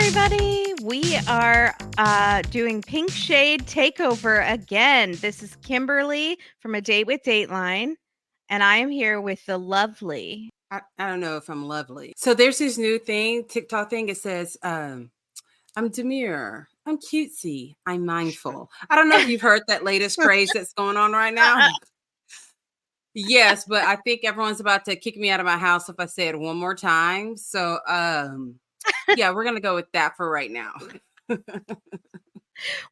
everybody. We are doing Pink Shade Takeover again. This is Kimberly from A Date with Dateline, and I am here with the lovely. I don't know if I'm lovely. So there's this new thing, TikTok thing. It says, I'm demure, I'm cutesy, I'm mindful. I don't know if you've heard that latest craze that's going on right now. Yes, but I think everyone's about to kick me out of my house if I say it one more time. So yeah, we're gonna go with that for right now.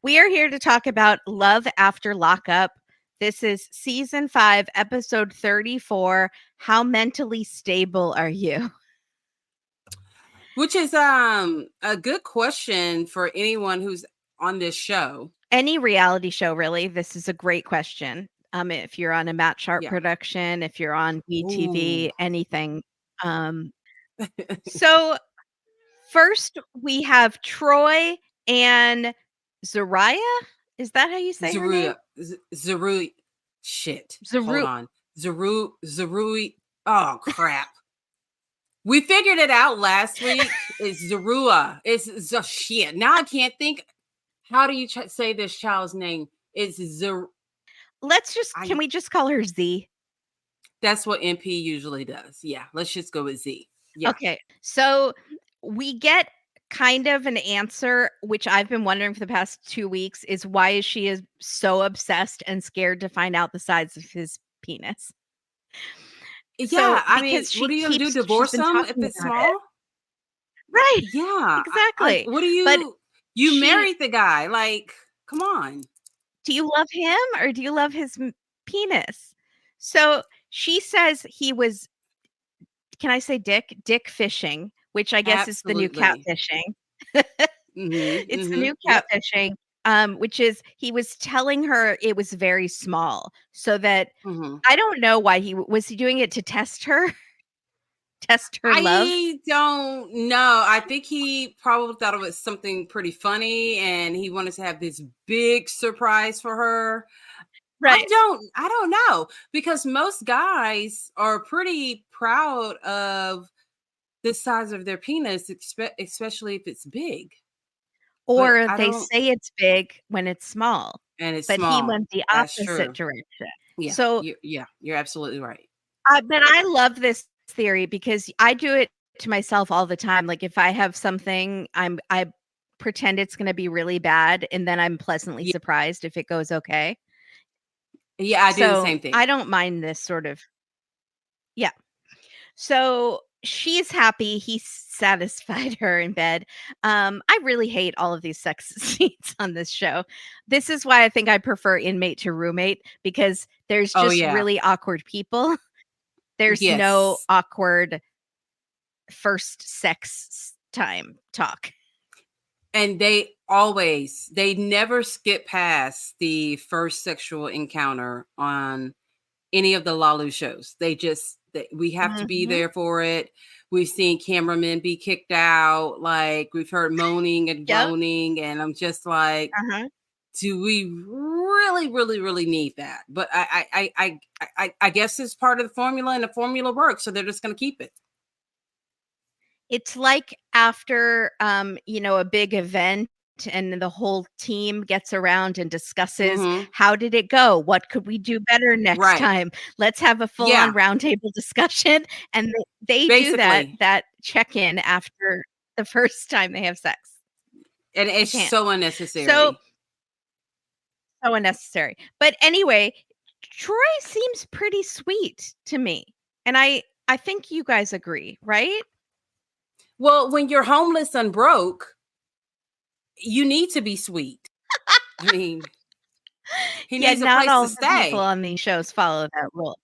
We are here to talk about Love After Lockup. This is season 5, episode 34. How mentally stable are you? Which is a good question for anyone who's on this show. Any reality show, really. This is a great question. If you're on a Matt Sharp Yeah. production, if you're on BTV, Ooh. anything. So first we have Troy and Zeruiah. Is that how you say her name? Zeruiah. Shit. Hold Zeruiah. on. Zeruiah. Oh, crap. We figured it out last week. It's Zeruiah. It's shit. Now I can't think. How do you say this child's name? It's Can we just call her Z? That's what MP usually does. Yeah. Let's just go with Z. Yeah. Okay. So we get kind of an answer, which I've been wondering for the past 2 weeks, is why is she so obsessed and scared to find out the size of his penis? Yeah, I mean, what are you gonna do? Divorce him if it's small? Right. Yeah, exactly. What do you married the guy? Like, come on. Do you love him or do you love his penis? So she says he was, can I say dick fishing, which I guess is the new catfishing. It's the new catfishing. Which is he was telling her it was very small, so that I don't know why he doing it to test her, test her love. I don't know. I think he probably thought it was something pretty funny, and he wanted to have this big surprise for her. Right. I don't know, because most guys are pretty proud of the size of their penis, especially if it's big. Or they say it's big when it's small. And it's small. But he went the opposite direction. Yeah. So you're absolutely right. But I love this theory because I do it to myself all the time. Like if I have something, I pretend it's going to be really bad, and then I'm pleasantly surprised if it goes okay. Yeah, I do the same thing. I don't mind this sort of. Yeah. So she's happy. He satisfied her in bed. I really hate all of these sex scenes on this show. This is why I think I prefer inmate to roommate, because there's just really awkward people. There's no awkward first sex time talk. And they never skip past the first sexual encounter on any of the LALU shows. We have to be there for it. We've seen cameramen be kicked out. Like, we've heard moaning and groaning. And I'm just like, do we really, really, really need that? But I guess it's part of the formula, and the formula works. So they're just going to keep it. It's like after, a big event, and the whole team gets around and discusses how did it go? What could we do better next time? Let's have a full-on roundtable discussion. And they do that check-in after the first time they have sex. And it's so unnecessary. So unnecessary. But anyway, Troy seems pretty sweet to me. And I think you guys agree, right? Well, when you're homeless and broke, you need to be sweet. I mean, he needs a place to stay. People on these shows follow that rule.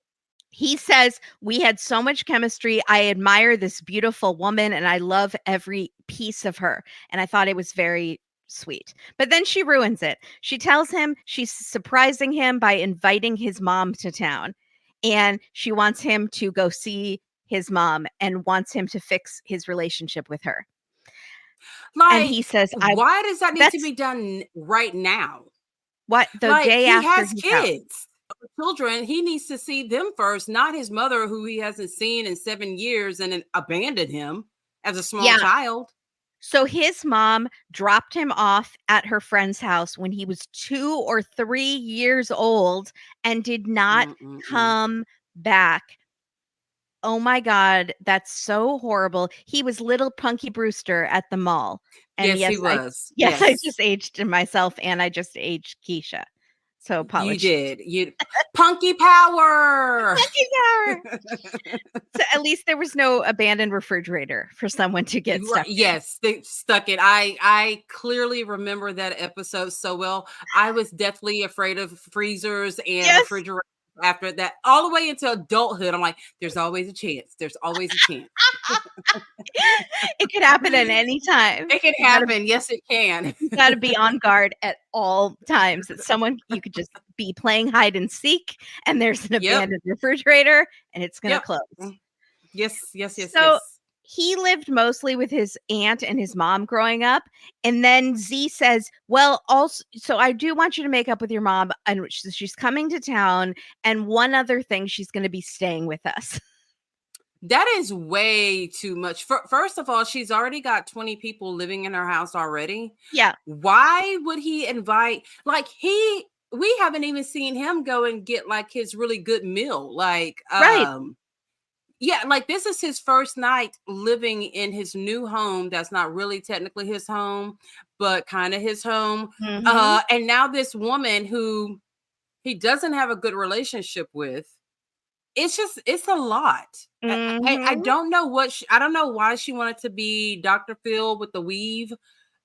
He says, we had so much chemistry. I admire this beautiful woman, and I love every piece of her. And I thought it was very sweet. But then she ruins it. She tells him she's surprising him by inviting his mom to town. And she wants him to go see his mom and wants him to fix his relationship with her. And he says, why does that need to be done right now? What? The day after he has kids, children, he needs to see them first, not his mother, who he hasn't seen in 7 years and then abandoned him as a small child. So his mom dropped him off at her friend's house when he was 2 or 3 years old and did not Mm-mm-mm. come back. Oh my god, that's so horrible. He was little Punky Brewster at the mall. And Yes, yes, he was. I Yes. just aged myself and I just aged Keisha. So You apologies. did. You Punky power. Punky power. So at least there was no abandoned refrigerator for someone to get Right, stuck in. yes, they stuck it. I clearly remember that episode so well. I was deathly afraid of freezers and Yes. refrigerators after that, all the way into adulthood. I'm like, there's always a chance. There's always a chance. It could happen at any time. It can happen. Yes, it can. You gotta be on guard at all times. That someone you could just be playing hide and seek, and there's an Yep. abandoned refrigerator, and it's gonna Yep. close. Yes, yes, yes, So, yes. he lived mostly with his aunt and his mom growing up, and then Z says, "Well, also so I do want you to make up with your mom, and she's coming to town, and one other thing, she's gonna be staying with us." That is way too much. First of all, she's already got 20 people living in her house already. Yeah, Why would he invite, like, we haven't even seen him go and get like his really good meal. Like, right. yeah, like this is his first night living in his new home. That's not really technically his home, but kind of his home. Mhm, And now this woman who he doesn't have a good relationship with, it's a lot. I mhm, don't know I don't know why she wanted to be Dr. Phil with the weave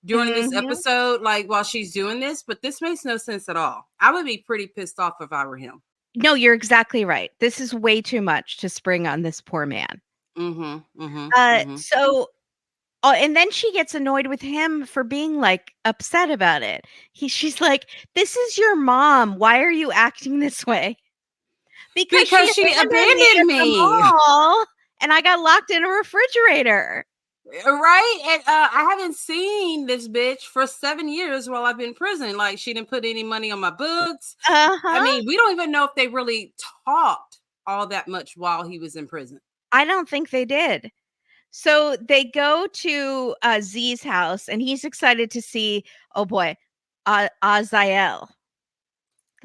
during this mhm. episode, like while she's doing this, but this makes no sense at all. I would be pretty pissed off if I were him. No, you're exactly right. This is way too much to spring on this poor man. Mm-hmm. Mm-hmm. Uh, Mm-hmm. so oh, and then she gets annoyed with him for being, like, upset about it. She's like, "This is your mom. Why are you acting this way?" "Because she Because she abandoned me at abandoned the me. mall, and I got locked in a refrigerator." Right? And I haven't seen this bitch for 7 years while I've been in prison. Like, she didn't put any money on my books. I Uh-huh. mean, we don't even know if they really talked all that much while he was in prison. I don't think they did. So they go to, Z's house, and he's excited to see, oh boy, Azael,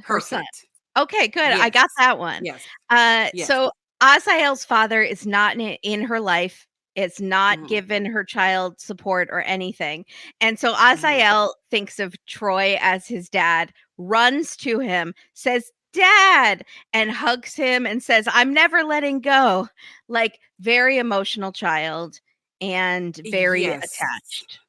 her son. Perfect. Okay, good. I got Yes. that one. Yes. Yes. So Azael's father is not in her life. It's not Mhm. given her child support or anything. And so Mhm. Azael thinks of Troy as his dad, runs to him, says, "Dad," and hugs him and says, "I'm never letting go." Like, very emotional child and very Yes. attached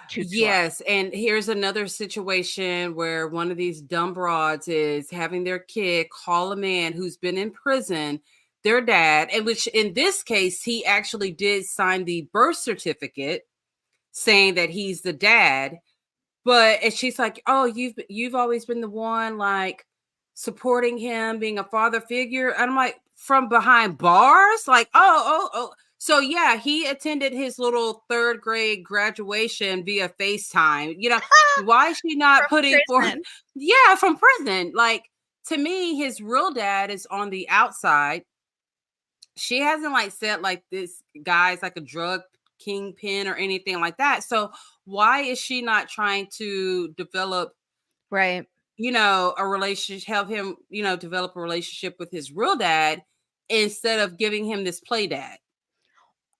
to Troy. Yes, and here's another situation where one of these dumb broads is having their kid call a man who's been in prison their dad, and which in this case he actually did sign the birth certificate saying that he's the dad. But and she's like, "Oh, you've always been the one like supporting him, being a father figure." And I'm like, "From behind bars?" Like, "Oh." So yeah, he attended his little third grade graduation via FaceTime. Why is she not From putting forth? prison. Yeah, from prison. Like, to me, his real dad is on the outside. She hasn't like said like this guy's like a drug kingpin or anything like that. So why is she not trying to develop, Right. a relationship, help him, develop a relationship with his real dad instead of giving him this play dad?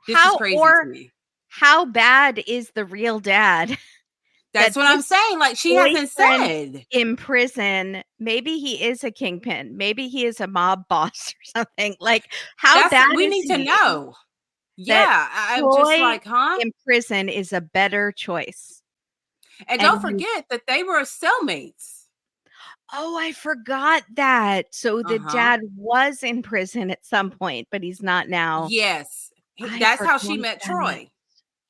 This is How crazy to or me. how bad is the real dad That's that what I'm this saying. Like, she hasn't boyfriend said. in prison, maybe he is a kingpin, maybe he is a mob boss or something. Like, how That's bad we is need to he know. that Yeah, I'm just Troy like, huh? in prison is a better choice? And And don't he forget that they were cellmates. Oh, I forgot that. So the Uh-huh. dad was in prison at some point, but he's not now. Yes. I That's how she forgot met that. Troy.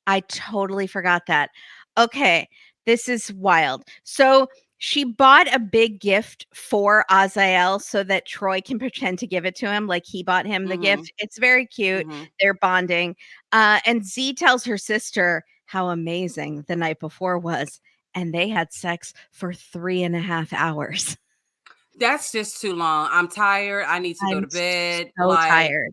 I totally forgot that. Okay, this is wild. So she bought a big gift for Azael so that Troy can pretend to give it to him, like he bought him the Mhm. gift. It's very cute. Mhm. They're bonding. And Z tells her sister how amazing the night before was. And they had sex for 3.5 hours. That's just too long. I'm tired. I need to go I'm to bed. so tired.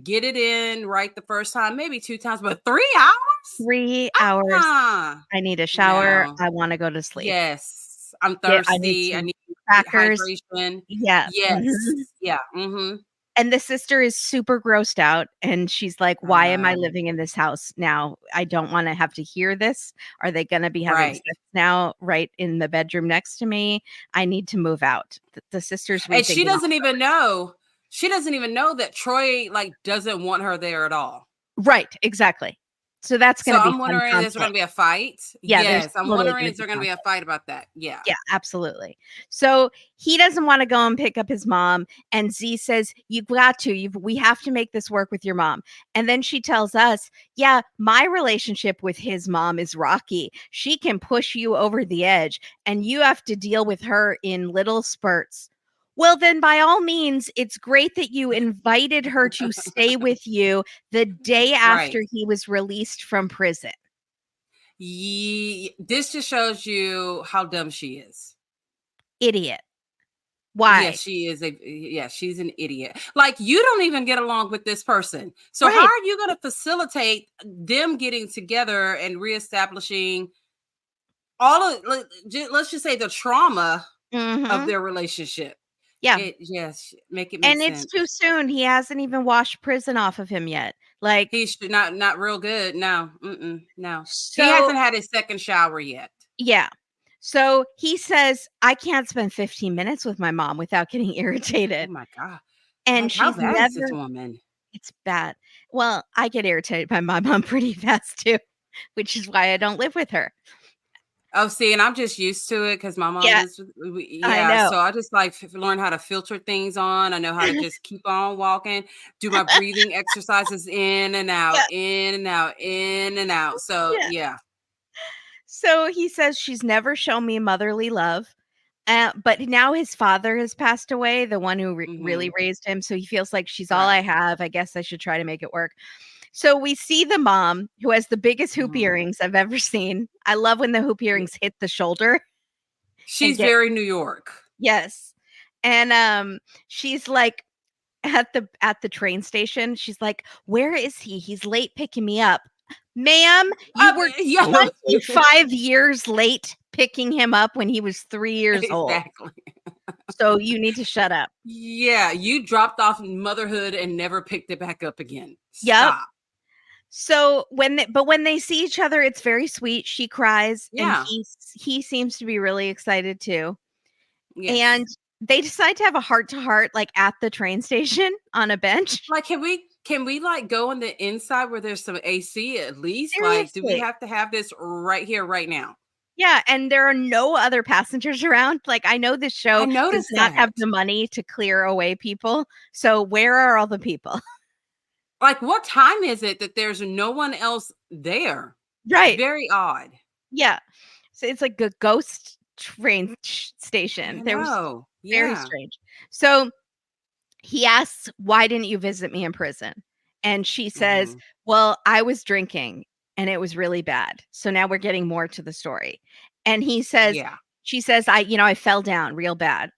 Get it in right the first time, maybe 2 times, but 3 hours? 3 hours. Ah, I need a shower. no. I wanna go to sleep. Yes. I'm Yeah, I need thirsty. I some need crackers. hydration. Yeah. Mhm. Yes. Yeah. Mhm. And the sister is super grossed out, and she's like, I "Why am I know. living in this house now? I don't wanna have to hear this. Are they gonna be having Right. sex now right in the bedroom next to me? I need to move out." The sister's And she rethinking all doesn't of her even know. She doesn't even know that Troy like doesn't want her there at all. Right, exactly. So that's So gonna be I'm fun wondering, is there going conflict. to be a fight? Yeah, there's Yes, I'm totally wondering, gonna is be there going to be a conflict. fight about that? Yeah. Yeah, absolutely. So he doesn't wanna go and pick up his mom, and Z says, "You've got to. We have to make this work with your mom." And then she tells us, "Yeah, my relationship with his mom is rocky. She can push you over the edge, and you have to deal with her in little spurts." Well, then by all means, it's great that you invited her to stay with you the day Right. after he was released from prison. This just shows you how dumb she is. Idiot. Yes, Why? she is yeah, she's an idiot. Like you don't even get along with this person. So how Right. are you going to facilitate them getting together and reestablishing all of let's just say the trauma of Mhm. their relationship? Yeah. It yes, make it make And it's sense. too soon. He hasn't even washed prison off of him yet. Like, He's not real good. No, no. He so hasn't had his second shower yet. yeah. So he says, I can't spend 15 minutes with my mom without getting Oh irritated. my god! And Like how she's bad is this never, woman? it's bad. Well, I get irritated by my mom pretty fast too, which is why I don't live with her. Oh, see, and I'm just used to it because my mom Yeah, lives with I yeah, know. so I just, like, learn how to filter things on. I know how to just keep on walking, do my breathing exercises in and out, Yeah, in and out, in and out. So, yeah. yeah. So he says she's never shown me motherly love. But now his father has passed away, the one who really Mhm. raised him, so he feels like she's all I Right. have. I guess I should try to make it work. So we see the mom who has the biggest hoop Mhm. earrings I've ever seen. I love when the hoop Yeah. earrings hit the shoulder and She's get very New York. yes. And she's like at the train station, she's like, "Where is he? He's late picking me up." Ma'am, you were Yeah, 25 years late picking him up when he was 3 years old. exactly. So you need to shut up. Yeah, you dropped off motherhood and never picked it back up again. Yep. Stop. So when they see each other, it's very sweet. She cries and Yeah. he seems to be really excited too. And Yes. they decide to have a heart to heart like at the train station on a bench. Like, can we like go on the inside where there's some AC at least? Like, do we Seriously. have to have this right here, right now? Yeah, and there are no other passengers around. Like I know this I show does noticed not have that. the money to clear away people. So where are all the people? Like, what time is it that there's no one else there? Right. Very odd. Yeah. So it's like a ghost train I station. There was know. very Yeah. strange. So he asks, "Why didn't you visit me in prison?" And she says, Hmm. "Well, I was drinking and it was really bad. So now we're getting more to the story." And he says, Yeah. she says, I fell down real bad."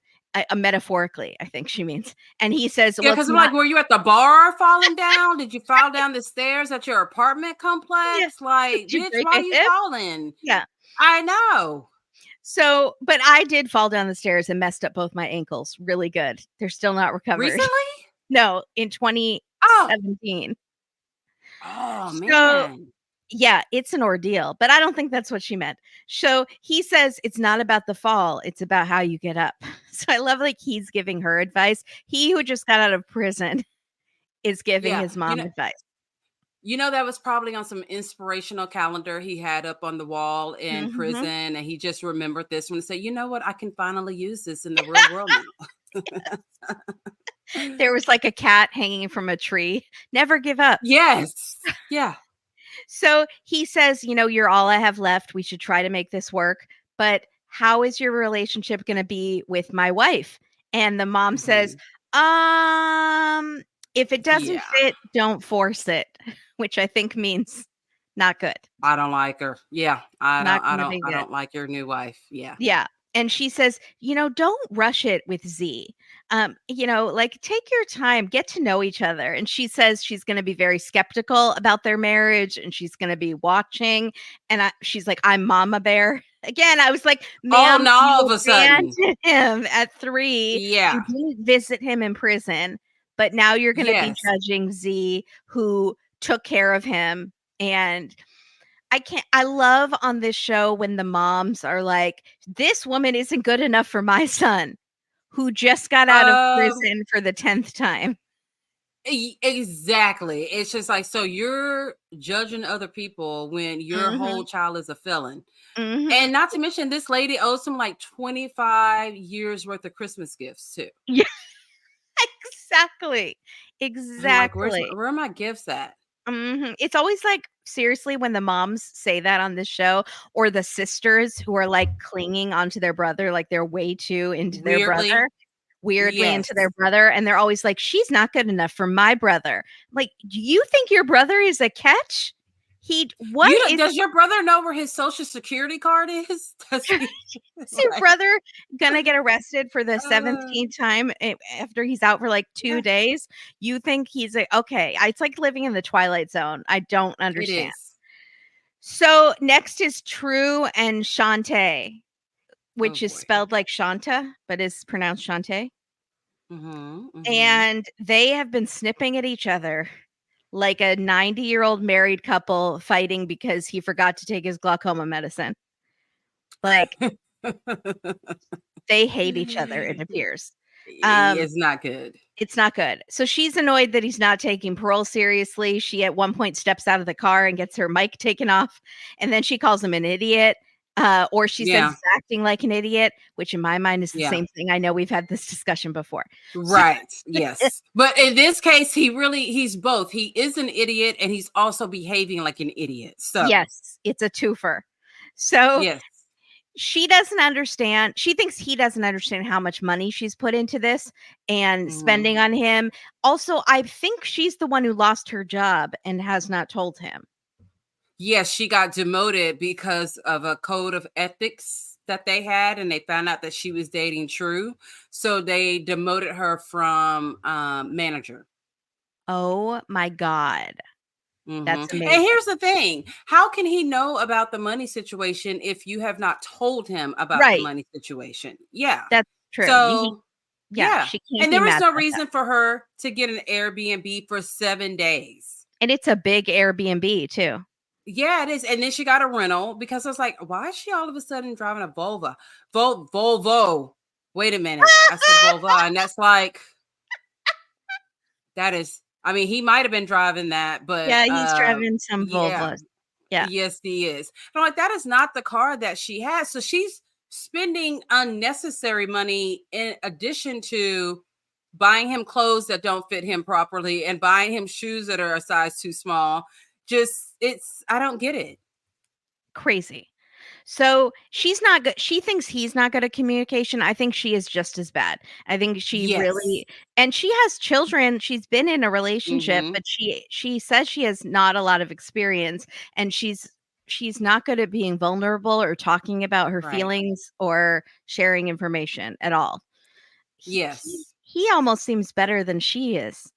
Metaphorically, I think she means. And he says, Yeah, "Well, it's because I'm not." like, were you at the bar falling down? Did you fall down the stairs at your apartment Yeah. complex? Did Like, you bitch, break why a are you hip? falling? Yeah. I know. So, but I did fall down the stairs and messed up both my ankles really good. They're still not recovered. Recently? No, in Oh, 2017. oh So man. yeah, it's an ordeal, but I don't think that's what she meant. So he says it's not about the fall, it's about how you get up. So I love like he's giving her advice. He who just got out of prison is giving Yeah. his mom advice. That was probably on some inspirational calendar he had up on the wall in prison, Mhm. and he just remembered this one and said, "You know what? I can finally use this in the real world now." There was like a cat hanging from a tree. Never give up. Yes. Yeah. So he says, "You're all I have left. We should try to make this work. But how is your relationship going to be with my wife?" And the mom says, Mhm. "Um, if it doesn't Yeah. fit, don't force it," which I think means not good. I don't like her. Yeah. I Not don't I going to don't be I good. don't like your new wife. Yeah. Yeah. And she says, "Don't rush it with Z. Like take your time, get to know each other." And she says she's going to be very skeptical about their marriage and she's going to be watching. And she's like, "I'm Mama Bear." Again, I was like, Oh, "Ma'am, now all of you a sudden. abandoned him at 3. You Yeah. didn't visit him in prison, but now you're going to be Yes. judging Z, who took care of him." And I love on this show when the moms are like, "This woman isn't good enough for my son who just got out of Um, prison for the 10th time." exactly. It's just like, so you're judging other people when your whole Mhm. child is a felon. Mhm. And not to mention, this lady owes him like 25 years worth of Christmas gifts too. Yeah, exactly. I'm like, Exactly. where are my gifts at? Mhm. It's always like, seriously, when the moms say that on this show, or the sisters who are, like, clinging onto their brother, like, they're way too into their brother. Weirdly, Weirdly into their yes. brother, and they're always like, "She's not good enough for my brother." Like, "Do you think your brother is a catch? He what is Does your brother know where his social security card is? Does he is your like brother gonna get arrested for the uh, 17th time after he's out for, like, 2 yeah, days? You think he's a okay, it's like living in the Twilight Zone. I don't it understand. is. So, next is True and Shantae, Oh which is boy. spelled like Shanta, but is pronounced Shantae. Mhm. Mhm. And they have been snipping at each other like a 90-year-old married couple fighting because he forgot to take his glaucoma medicine. Like, they hate each other, it appears. Um, It's not good. it's not good. So she's annoyed that he's not taking parole seriously. She at one point steps out of the car and gets her mic taken off, and then she calls him an idiot. Or she says Yeah. he's acting like an idiot, which in my mind is the Yeah. same thing. I know we've had this discussion before. So Right. Yes. But in this case, he's both. He is an idiot and he's also behaving like an idiot. So, yes, it's a twofer. So yes. she doesn't understand. She thinks he doesn't understand how much money she's put into this and Mhm. spending on him. Also, I think she's the one who lost her job and has not told him. Yes, she got demoted because of a code of ethics that they had, and they found out that she was dating True. So they demoted her from manager. Oh my god. Hmm. That's And amazing. here's the thing: how can he know about the money situation if you have not told him about the Right. money situation? Yeah. That's true. So, Yeah, yeah. she can't And be there was mad no about that. reason for her to get an Airbnb for 7 days. And it's a big Airbnb too. Yeah, it is. And then she got a rental because I was like, why is she all of a sudden driving a Volvo? Volvo. Wait a minute. I said Volvo. And that's like, that is, I mean, he might have been driving that, but Yeah, he's driving some yeah, Volvos. Yeah. yes, he is. And I'm like, that is not the car that she has. So she's spending unnecessary money in addition to buying him clothes that don't fit him properly and buying him shoes that are a size too small. Just, I don't get it. Crazy. So she's not good. She thinks he's not good at communication. I think she is just as bad. I think she Yes. really, and she has children. She's been in a relationship, Mhm. but she says she has not a lot of experience, and she's not good at being vulnerable or talking about her Right. feelings or sharing information at all. Yes. He almost seems better than she is.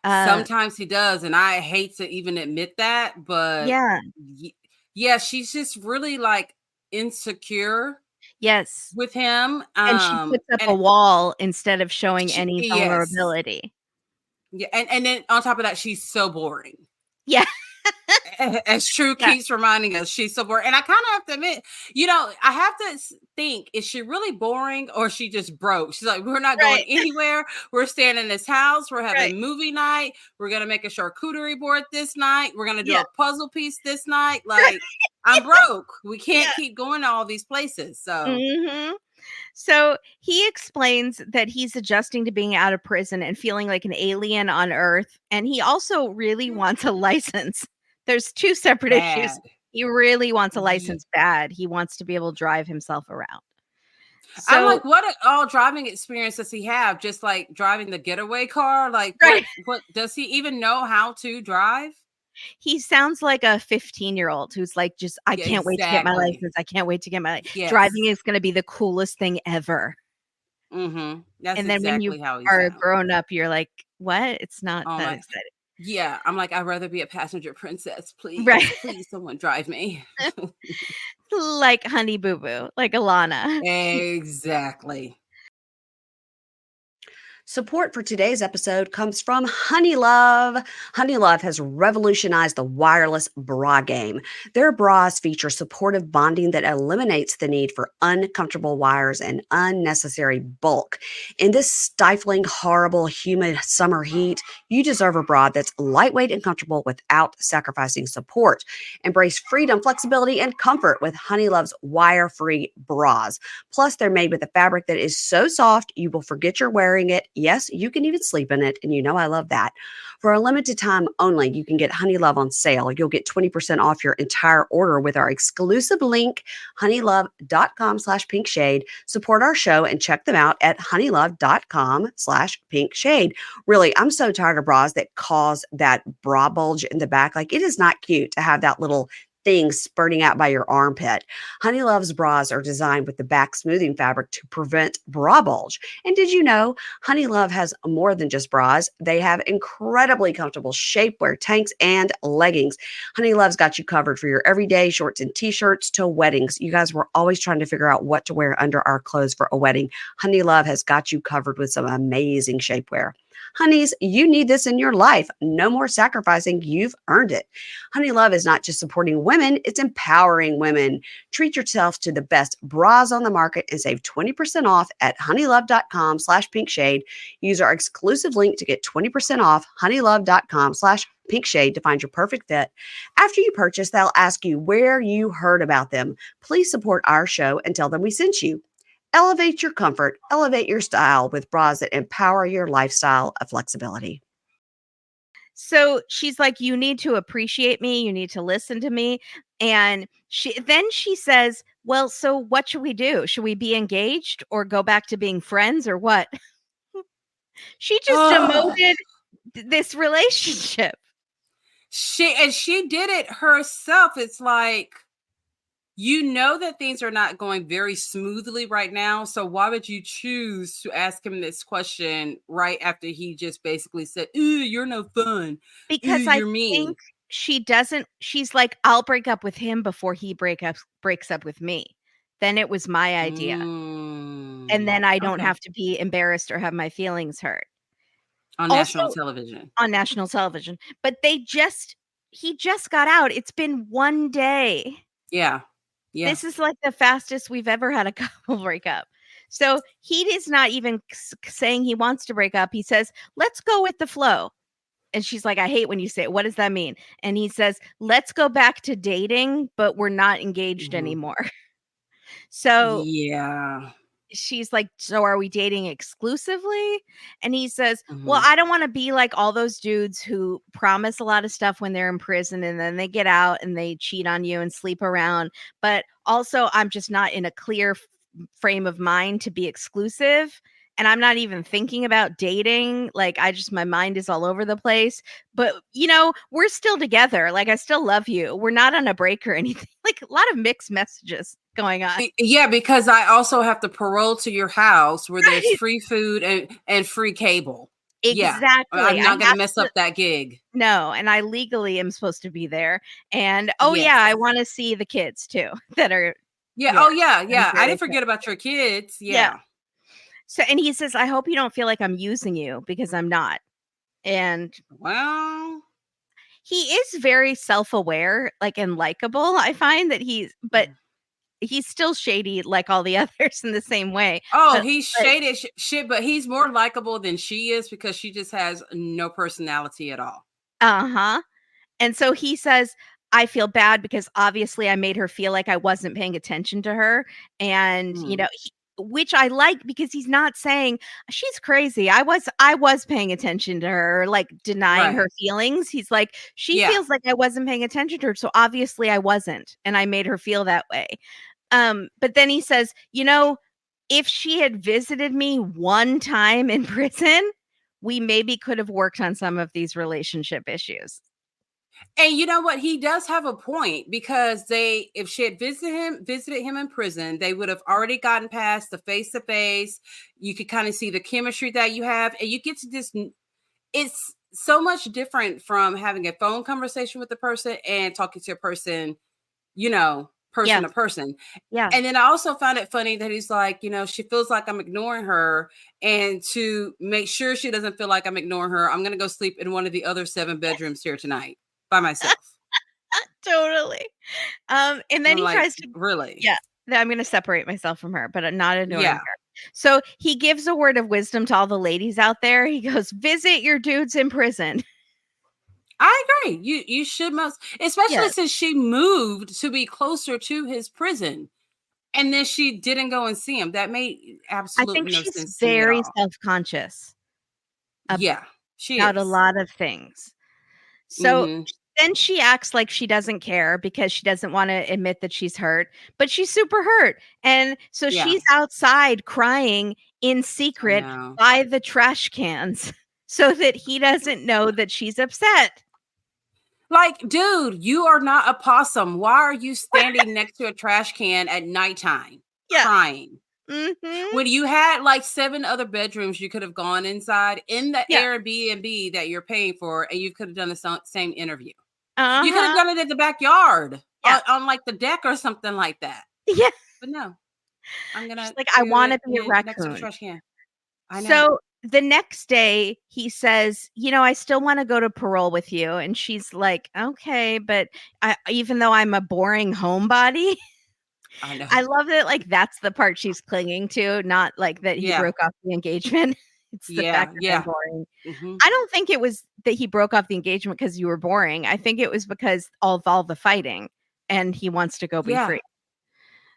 Uh Sometimes he does, and I hate to even admit that, but yeah. y yeah, she's just really, like, insecure Yes. with him, And she puts up and a wall instead of showing she any yes. vulnerability. Yeah, and then on top of that, she's so boring. Yeah. As True Yeah. keeps reminding us, she's so boring. And I kind of have to admit, I have to think, is she really boring or is she just broke? She's like, we're not going Right. anywhere. We're staying in this house. We're Right. having movie night. We're going to make a charcuterie board this night. We're going to do Yeah. a puzzle piece this night. Right. Like, I'm broke. We can't Yeah. keep going to all these places. So, Mhm. So, he explains that he's adjusting to being out of prison and feeling like an alien on Earth, and he also really wants a license. There's 2 separate issues. bad. He really wants a Ye- license bad. He wants to be able to drive himself around. I'm So like, what all driving experience does he have? Just like driving the getaway car? Like, right. what does he even know how to drive? He sounds like a 15-year-old who's like, just, "I Yeah, can't wait to get my exactly. license. I can't wait to get my driving Yes. is gonna be the coolest thing ever." That's And then when you exactly how he are a sounds. grown up, you're like, "What? It's not Oh that my exciting." Yeah, I'm like, "I'd rather be a passenger princess, Right. please. Please, someone drive me." Like Honey Boo Boo, like Alana. Exactly. Support for today's episode comes from Honeylove. Honeylove has revolutionized the wireless bra game. Their bras feature supportive bonding that eliminates the need for uncomfortable wires and unnecessary bulk. In this stifling, horrible, humid summer heat, you deserve a bra that's lightweight and comfortable without sacrificing support. Embrace freedom, flexibility, and comfort with Honeylove's wire-free bras. Plus, they're made with a fabric that is so soft you will forget you're wearing it. Yes, you can even sleep in it, and you know I love that. For a limited time only, you can get Honey Love on sale. You'll get 20% off your entire order with our exclusive link, honeylove.com/pinkshade. Support our show and check them out at honeylove.com/pinkshade. Really, I'm so tired of bras that cause that bra bulge in the back. Like, it is not cute to have that little thing spurting out by your armpit. Honey Love's bras are designed with the back smoothing fabric to prevent bra bulge. And did you know Honey Love has more than just bras? They have incredibly comfortable shapewear, tanks, and leggings. Honey Love's got you covered for your everyday shorts and t-shirts to weddings. You guys were always trying to figure out what to wear under our clothes for a wedding. Honey Love has got you covered with some amazing shapewear. Honeys, you need this in your life. No more sacrificing. You've earned it. Honey Love is not just supporting women, it's empowering women. Treat yourself to the best bras on the market and save 20% off at honeylove.com/pinkshade. Use our exclusive link to get 20% off honeylove.com/pinkshade to find your perfect fit. After you purchase, they'll ask you where you heard about them. Please support our show and tell them we sent you. Elevate your comfort, elevate your style with bras that empower your lifestyle of flexibility. So she's like, "You need to appreciate me. You need to listen to me." And she says, "Well, so what should we do? Should we be engaged or go back to being friends or what?" She just Oh, demoted this relationship. she did it herself. It's like, you know that things are not going very smoothly right now. So why would you choose to ask him this question right after he just basically said, "Ooh, you're no fun. Ooh, Because I you're think mean." she's like, "I'll break up with him before he breaks up with me. Then it was my idea. And then I don't Okay. have to be embarrassed or have my feelings hurt." On Also national television. on national television, but he just got out. It's been 1 day. Yeah. Yeah. This is like the fastest we've ever had a couple break up. So, he is not even saying he wants to break up. He says, "Let's go with the flow." And she's like, "I hate when you say it. What does that mean?" And he says, "Let's go back to dating, but we're not engaged Mhm. anymore." So Yeah. she's like, "So are we dating exclusively?" And he says, "Well, Mhm. I don't want to be like all those dudes who promise a lot of stuff when they're in prison and then they get out and they cheat on you and sleep around. But also, I'm just not in a clear frame of mind to be exclusive. And I'm not even thinking about dating. Like, my mind is all over the place. But, we're still together. Like, I still love you. We're not on a break or anything." Like, a lot of mixed messages going on. Yeah, because I also have to parole to your house where there's Right. free food and free cable. Yeah. Exactly. I'm I not gonna have mess to up that gig. No, and I legally am supposed to be there. And, oh, yeah, I Yes. wanna see the kids too that are Yeah. there. Oh, yeah, I'm yeah. I very didn't excited. forget about your kids. Yeah. Yeah. So and he says, "I hope you don't feel like I'm using you because I'm not." And Well, he is very self-aware, like, and likable. I find that but mm. he's still shady like all the others in the same way. Oh, But he's but shaded shit, but he's more likable than she is because she just has no personality at all. Uh-huh. And so he says, "I feel bad because obviously I made her feel like I wasn't paying attention to her." And, Mm. which I like because he's not saying she's crazy. I was paying attention to her, like denying her Right. feelings. He's like, "She Yeah. feels like I wasn't paying attention to her, so obviously I wasn't, and I made her feel that way." But then he says, "If she had visited me one time in prison, we maybe could have worked on some of these relationship issues." And you know what? He does have a point, because if she had visited him in prison, they would have already gotten past the face to face. You could kind of see the chemistry that you have, and you get to this. It's so much different from having a phone conversation with the person and talking to a person, person Yeah. to person. Yeah. And then I also found it funny that he's like, she feels like I'm ignoring her. And to make sure she doesn't feel like I'm ignoring her, I'm going to go sleep in one of the other 7 bedrooms here tonight by myself. Totally. And then I'm he like, tries to, really? yeah, I'm going to separate myself from her, but not ignoring Yeah, her. So he gives a word of wisdom to all the ladies out there. He goes, visit your dudes in prison. I agree. You should most, especially Yes. since she moved to be closer to his prison, and then she didn't go and see him. That made I think absolutely no she's sense to me at very all. self-conscious Yeah, she about a is. lot of things. So Hmm. then she acts like she doesn't care because she doesn't want to admit that she's hurt, but she's super hurt. And so Yeah, she's outside crying in I secret know. by the trash cans so that he doesn't know that she's upset. Like, dude, you are not a possum. Why are you standing next to a trash can at nighttime Yeah. crying? Mhm. When you had like 7 other bedrooms, you could have gone inside in the Yeah. Airbnb that you're paying for, and you could have done the same interview. You could have Uh-huh. done it in the backyard Yeah. on like the deck or something like that. Yeah. But no, I'm She's gonna like, I do want it to be a next to the raccoon. trash can. I know. So the next day he says, I still want to go to parole with you. And she's like, okay, but even though I'm a boring homebody, I know. I love that. Like, that's the part she's clinging to, not like that he Yeah. broke off the engagement. It's the Yeah. fact that I'm Yeah. boring. Hmm. I don't think it was that he broke off the engagement because you were boring. I think it was because of all the fighting and he wants to go be Yeah. free.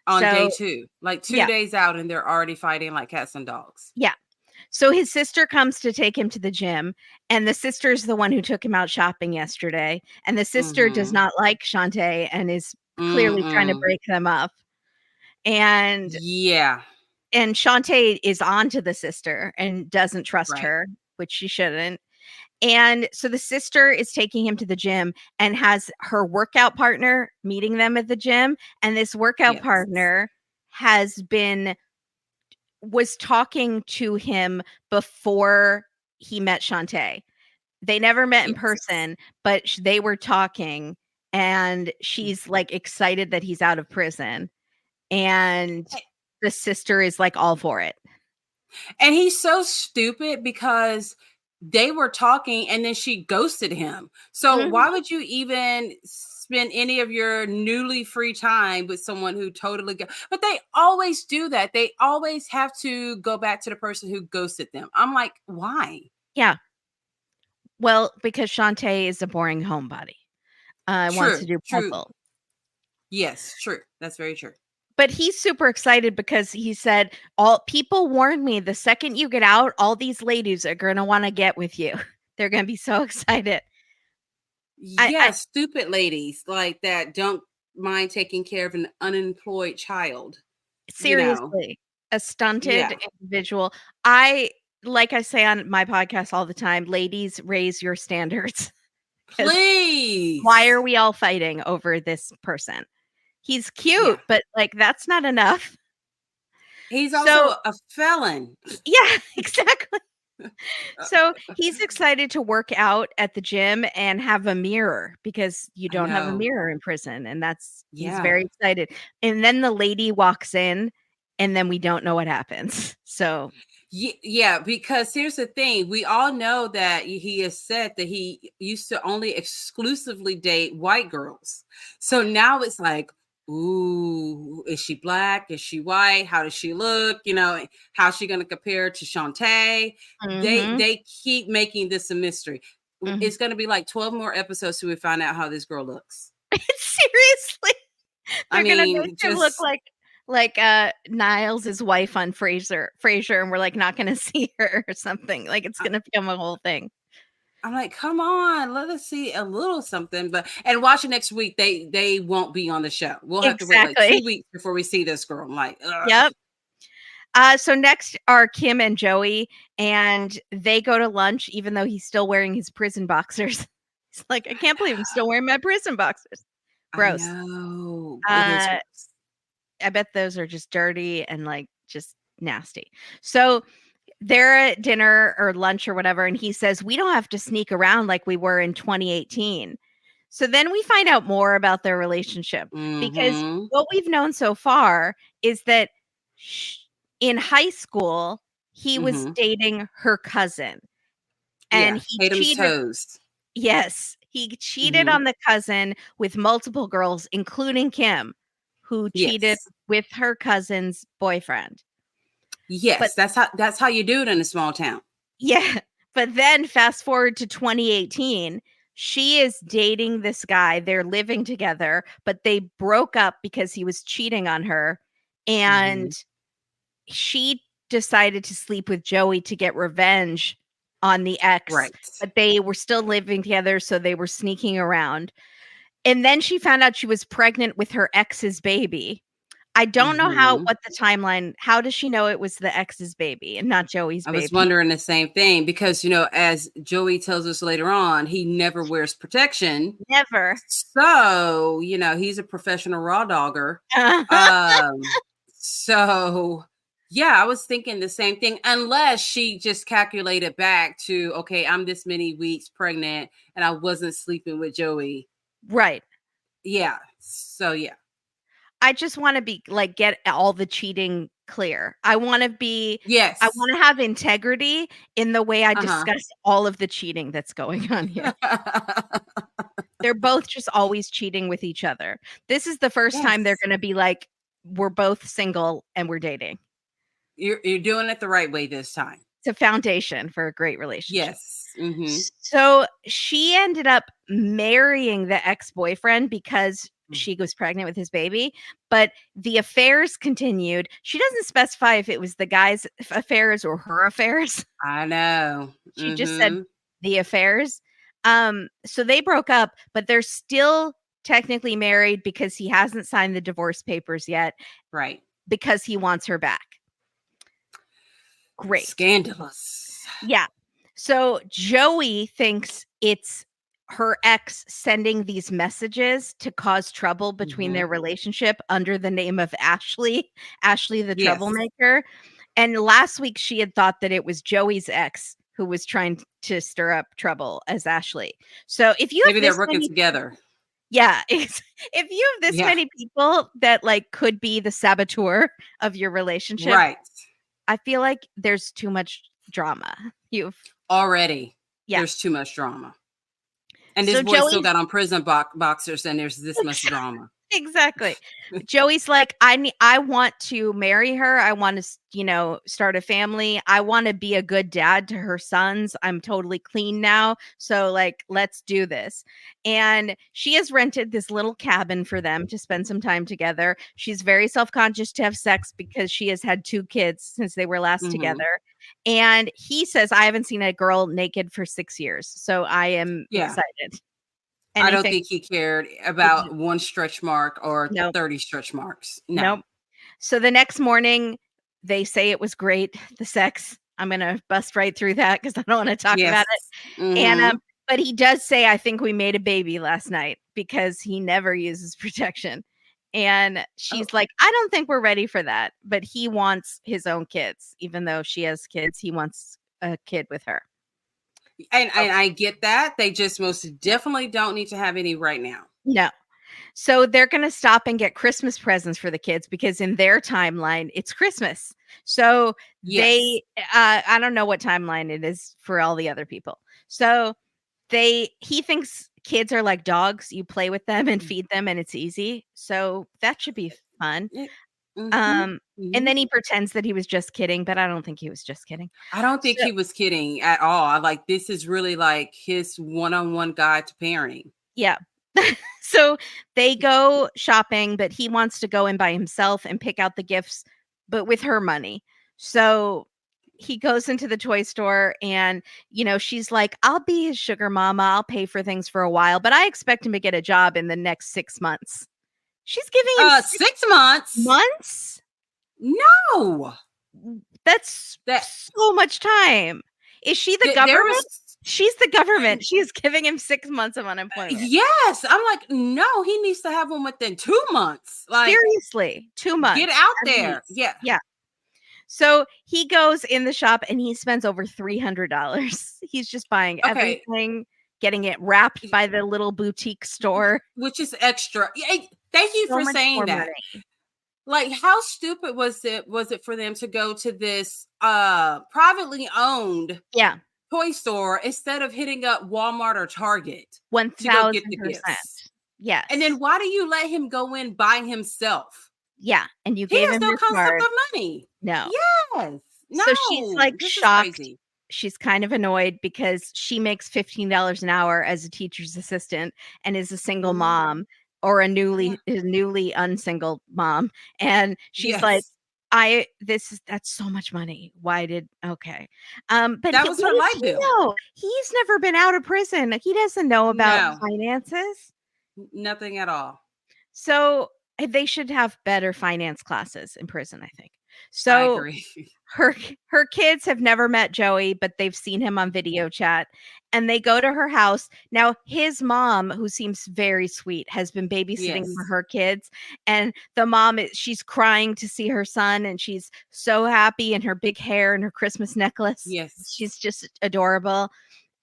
On day So, 2, like 2 yeah, days out, and they're already fighting like cats and dogs. yeah. So his sister comes to take him to the gym, and the sister's the one who took him out shopping yesterday. And the sister does Mm-hmm. not like Shantae and is clearly trying to Mm-mm. break them up. And Yeah. Shantae is on to the sister and doesn't trust Right. her, which she shouldn't. And so the sister is taking him to the gym and has her workout partner meeting them at the gym. And this workout Yes. partner was talking to him before he met Shantae. They never met in Yes. person, but they were talking, and Mm. she's like excited that he's out of prison. And A- the sister is like all for it. And he's so stupid, because they were talking and then she ghosted him. So why Mhm. would you even spend any of your newly free time with someone who totally but they always do that. They always have to go back to the person who ghosted them. I'm like, why? Yeah. Well, because Shantae is a boring homebody. Wants to True, do true. puzzle. Yes, true. That's very true. But he's super excited because he said, all people warned me the second you get out, all these ladies are gonna want to get with you. They're gonna be so excited. I Yeah, stupid ladies like that don't mind taking care of an unemployed child, you know. seriously, a stunted Yeah. individual. I like I say on my podcast all the time, ladies, raise your standards. Because why Please. are we all fighting over this person? He's Yeah. cute, but like that's not enough. He's also So a felon. yeah, exactly. So he's excited to work out at the gym and have a mirror because you I don't have a know. mirror in prison. And he's Yeah. very excited. And then the lady walks in, and then we don't know what happens. So, Yeah, because here's the thing. We all know that he has said that he used to only exclusively date white girls. So now it's like, ooh, is she black? Is she white? How does she look? How's she going to compare to Shantae? They mhm, they keep making this a mystery. mhm. It's going to be like 12 more episodes till we find out how this girl looks. Seriously, I they're gonna make mean, him look just like Niles' wife on Frasier, and we're like not gonna see her or something. Like it's gonna become a whole thing. I'm like, come on, let us see a little something. But and watch it next week. They won't be on the show. We'll have to wait like Exactly. 2 weeks before we see this girl. I'm like, ugh. Yep. So next are Kim and Joey, and they go to lunch, even though he's still wearing his prison boxers. He's like, I can't believe I'm still wearing my prison boxers. I Gross. know. It is Uh, gross. I bet those are just dirty and like just nasty. So they're at dinner or lunch or whatever, and he says, we don't have to sneak around like we were in 2018. So then we find out more about their relationship because Mm-hmm. what we've known so far is that in high school, he was Mm-hmm. dating her cousin and Yeah. he Tatum's cheated. toes. Yes, he cheated Mm-hmm. on the cousin with multiple girls, including Kim, who cheated Yes. with her cousin's boyfriend. But Yes. That's how you do it in a small town. yeah, but then fast forward to 2018, she is dating this guy. They're living together, but they broke up because he was cheating on her. Mm-hmm. And she decided to sleep with Joey to get revenge on the ex, Right. but they were still living together, so they were sneaking around. And then she found out she was pregnant with her ex's baby. I don't know Mm-hmm. what the timeline, how does she know it was the ex's baby and not Joey's I was baby? wondering the same thing because, as Joey tells us later on, he never wears protection. Never. So, he's a professional raw dogger. So yeah, I was thinking the same thing, unless she just calculated back to, okay, I'm this many weeks pregnant and I wasn't sleeping with Joey. Right. Yeah. So yeah. I just want to be like, get all the cheating clear. I want to Yes. have integrity in the way I Uh-huh. discuss all of the cheating that's going on here. They're both just always cheating with each other. This is the first time they're Yes. going to be like, we're both single and we're dating. You're doing it the right way this time. It's a foundation for a great relationship. Yes. Mm-hmm. So she ended up marrying the ex-boyfriend because she was pregnant with his baby, but the affairs continued. She doesn't specify if it was the guy's affairs or her affairs. I know. She just said Mm-hmm. the affairs. So they broke up, but they're still technically married because he hasn't signed the divorce papers yet Right. because he wants her back. Great. Scandalous. Yeah. So Joey thinks it's her ex sending these messages to cause trouble between their relationship under the name of Ashley the Yes. troublemaker. And last week she had thought that it was Joey's ex who was trying to stir up trouble as Ashley. So if you Maybe have they're this working many, together. yeah, if you have this Yeah. many people that like could be the saboteur of your relationship, Right. I feel like there's too much drama. Already. Yeah. There's too much drama. And So this boy still Joey's got on prison boxers and there's this much drama. exactly. Joey's like, I want to marry her. I want to, start a family. I want to be a good dad to her sons. I'm totally clean now. So like, let's do this. And she has rented this little cabin for them to spend some time together. She's very self-conscious to have sex because she has had 2 kids since they were last together. And he says, I haven't seen a girl naked for 6 years. So I am excited. I don't think he cared about 1 stretch mark or Nope. 30 stretch marks. No. Nope. So the next morning, they say it was great, the sex. I'm going to bust right through that because I don't want to talk about it. And but he does say, I think we made a baby last night because he never uses protection. And she's like, I don't think we're ready for that. But he wants his own kids. Even though she has kids, he wants a kid with her. And I get that. They just most definitely don't need to have any right now. No. So they're going to stop and get Christmas presents for the kids because in their timeline, it's Christmas. So they, I don't know what timeline it is for all the other people. So he thinks kids are like dogs. You play with them and feed them and it's easy. So that should be fun. And then he pretends that he was just kidding, but I don't think he was just kidding. I don't think he was kidding at all. Like, this is really like his one-on-one guide to parenting. Yeah. So they go shopping, but he wants to go in by himself and pick out the gifts, but with her money. So he goes into the toy store and, she's like, I'll be his sugar mama. I'll pay for things for a while, but I expect him to get a job in the next 6 months. She's giving him 6 months. Months? No. That's so much time. Is she the government? She's the government. She is giving him 6 months of unemployment. Yes. I'm like, no, he needs to have one within 2 months. Like, seriously, 2 months. get out at there. least. Yeah. Yeah. So he goes in the shop and he spends over $300. He's just buying Okay. everything, getting it wrapped by the little boutique store. Which is extra. Thank you So for much saying more that. money. Like, how stupid was it for them to go to this privately owned Yeah, toy store instead of hitting up Walmart or Target to go get the 1000%. gifts? Yes. And then why do you let him go in by himself? Yeah, and you He gave has him no your concept card. of money. No. Yes. So she's, like, This is shocked. crazy. She's kind of annoyed because she makes $15 an hour as a teacher's assistant and is a single Mhm. mom or a Yeah. newly unsingle mom, and she's like, Yes. that's so much money. Why did okay. But That was what her does light he bill. know? He's never been out of prison. He doesn't know about No. finances. Nothing at all. So they should have better finance classes in prison, I think. I So agree. her kids have never met Joey, but they've seen him on video chat, and they go to her house. Now, his mom, who seems very sweet, has been babysitting for Yes. her kids, and the mom she's crying to see her son, and she's so happy in her big hair and her Christmas necklace. Yes. She's just adorable.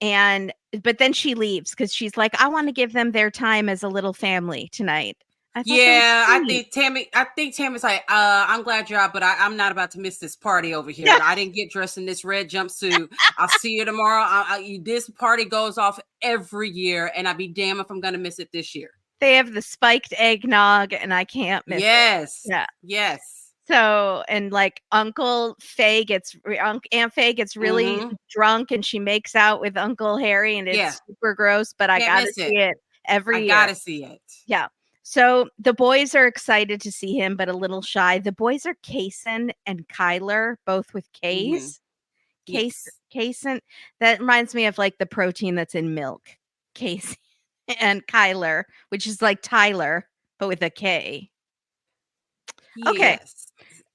But then she leaves because she's like, I want to give them their time as a little family tonight. I thought that was Yeah, I sweet. think Tammy's like, I'm glad you're out, but I'm not about to miss this party over here. Yeah. I didn't get dressed in this red jumpsuit. I'll see you tomorrow. This party goes off every year, and I'd be damned if I'm going to miss it this year. They have the spiked eggnog, and I can't miss it. Yes. Yeah. Yes. So, and like Aunt Faye gets really Mhm. drunk, and she makes out with Uncle Harry, and Yeah. it's super gross, but I Can't gotta miss see it. it every I year. gotta see it. Yeah. So the boys are excited to see him, but a little shy. The boys are Kason and Kyler, both with K's. Yes. Kason. That reminds me of like the protein that's in milk. Casey and Kyler, which is like Tyler, but with a K. Okay. Yes.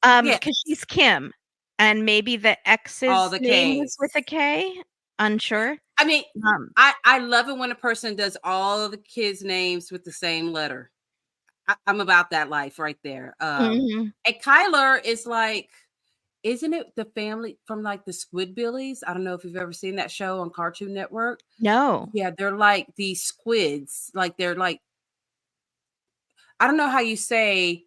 Yes. Because she's Kim, and maybe the All ex's the name was Ks. with a K. Unsure. I mean, Um, I love it when a person does all of the kids' names with the same letter. I'm about that life right there. mhm. And Kyler is like, isn't it the family from like the Squidbillies? I don't know if you've ever seen that show on Cartoon Network. No. Yeah, they're like these squids. Like they're like, I don't know how you say,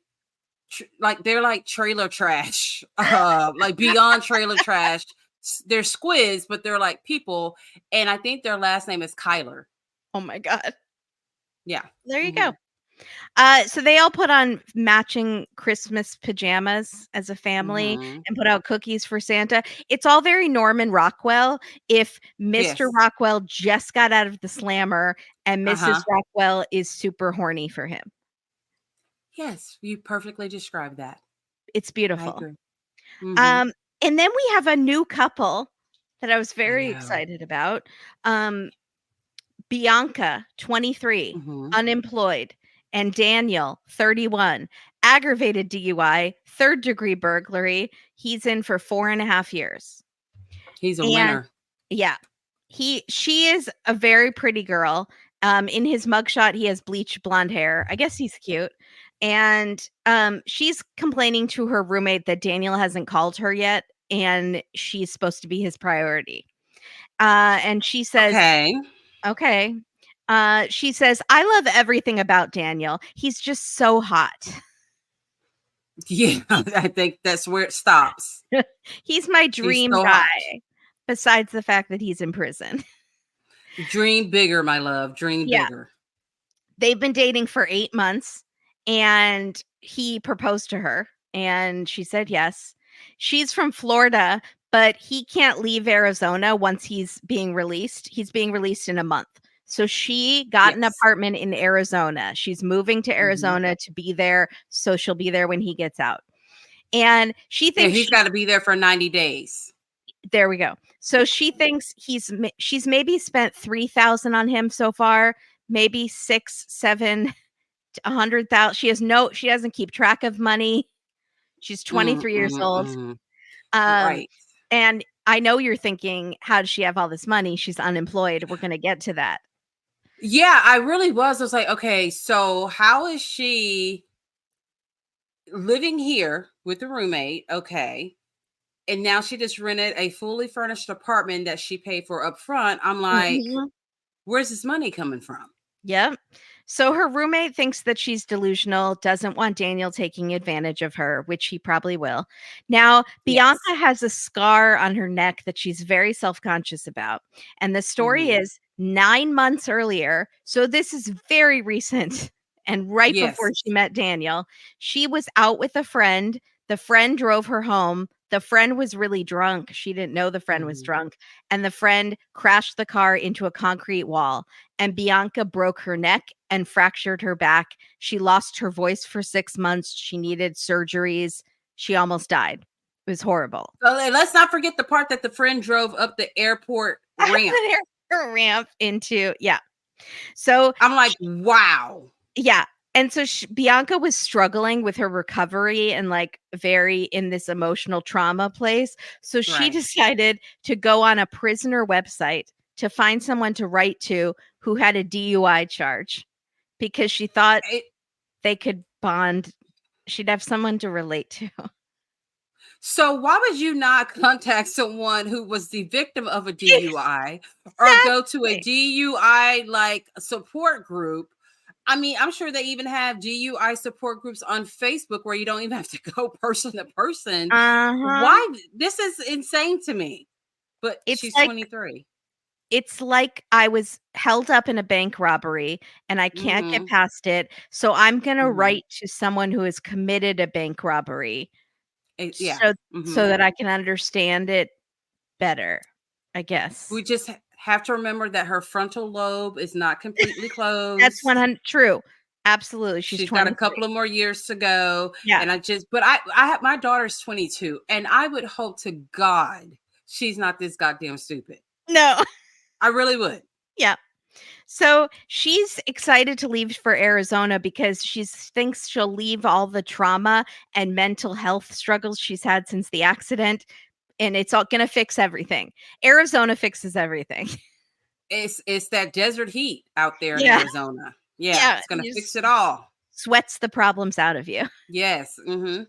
like they're like trailer trash, like beyond trailer trash. They're squids, but they're like people. And I think their last name is Kyler. Oh my god. Yeah. There you Mhm. go. So they all put on matching Christmas pajamas as a family Mhm. and put out cookies for Santa. It's all very Norman Rockwell. If Mr. Yes. Rockwell just got out of the slammer and Mrs. Uh-huh. Rockwell is super horny for him. Yes, you perfectly described that. It's I beautiful. agree. Mhm. And then we have a new couple that I was very know. excited about. Bianca, 23, Mhm. unemployed, and Daniel, 31, aggravated DUI, third degree burglary. He's in for 4.5 years. He's a And winner. yeah, she is a very pretty girl. In his mugshot, he has bleached blonde hair. I guess he's cute. And she's complaining to her roommate that Daniel hasn't called her yet, and she's supposed to be his priority. And she says, Okay. okay. She says, I love everything about Daniel. He's just so hot. Yeah, I think that's where it stops. He's my He's dream so hot. guy, besides the fact that he's in prison. Dream bigger, my love. Dream Yeah. bigger. They've been dating for 8 months, and he proposed to her, and she said yes. She's from Florida, but he can't leave Arizona once he's being released. He's being released in a month. So she got an Yes. apartment in Arizona. She's moving to Mhm. Arizona to be there, so she'll be there when he gets out. And she Yeah, thinks he's got to be there for 90 days. there we go. So she thinks she's maybe spent 3,000 on him so far, maybe 6, 7, 100,000. She doesn't keep track of money. She's 23 years old. Mm. Um, Right. and I know you're thinking, how does she have all this money? She's unemployed. We're going to get to that. Yeah, I really was. I was like, okay, so how is she living here with a roommate? Okay. And now she just rented a fully furnished apartment that she paid for up front. I'm like, Mhm. where's this money coming from? Yep. So her roommate thinks that she's delusional, doesn't want Daniel taking advantage of her, which he probably will. Now, Bianca Yes. has a scar on her neck that she's very self conscious about. And the story Mhm. is 9 months earlier. So this is very recent. And right before Yes. she met Daniel, she was out with a friend. The friend drove her home. The friend was really drunk. She didn't know the friend was Mhm. drunk. And the friend crashed the car into a concrete wall. And Bianca broke her neck and fractured her back. She lost her voice for 6 months. She needed surgeries. She almost died. It was horrible. So let's not forget the part that the friend drove up the airport ramp. Her ramp into, yeah. So, I'm like, wow. yeah. And so Bianca was struggling with her recovery and like very in this emotional trauma place. So she Right. decided to go on a prisoner website to find someone to write to who had a DUI charge because she thought It, they could bond. She'd have someone to relate to. so why would you not contact someone who was the victim of a DUI or go to a Exactly. DUI like support group? I mean, I'm sure they even have DUI support groups on Facebook where you don't even have to go person to person. Uh-huh. Why? This is insane to me. But It's she's like 23. it's like I was held up in a bank robbery and I can't get Mm-hmm. past it. So I'm going to Mm-hmm. write to someone who has committed a bank robbery Yeah. so Mm-hmm. so that I can understand it better, I guess. We just have to remember that her frontal lobe is not completely That's closed. 100 true. Absolutely. She's She's got a 23. couple of more years to go. Yeah. And I have my daughter's 22, and I would hope to God she's not this goddamn stupid. No. I really would. Yeah. So she's excited to leave for Arizona because she thinks she'll leave all the trauma and mental health struggles she's had since the accident, and it's all going to fix everything. Arizona fixes everything. It's that desert heat out there in Yeah. Arizona. Yeah, Yeah. it's gonna It fix just it all. sweats the problems out of you. Yes. Mm-hmm.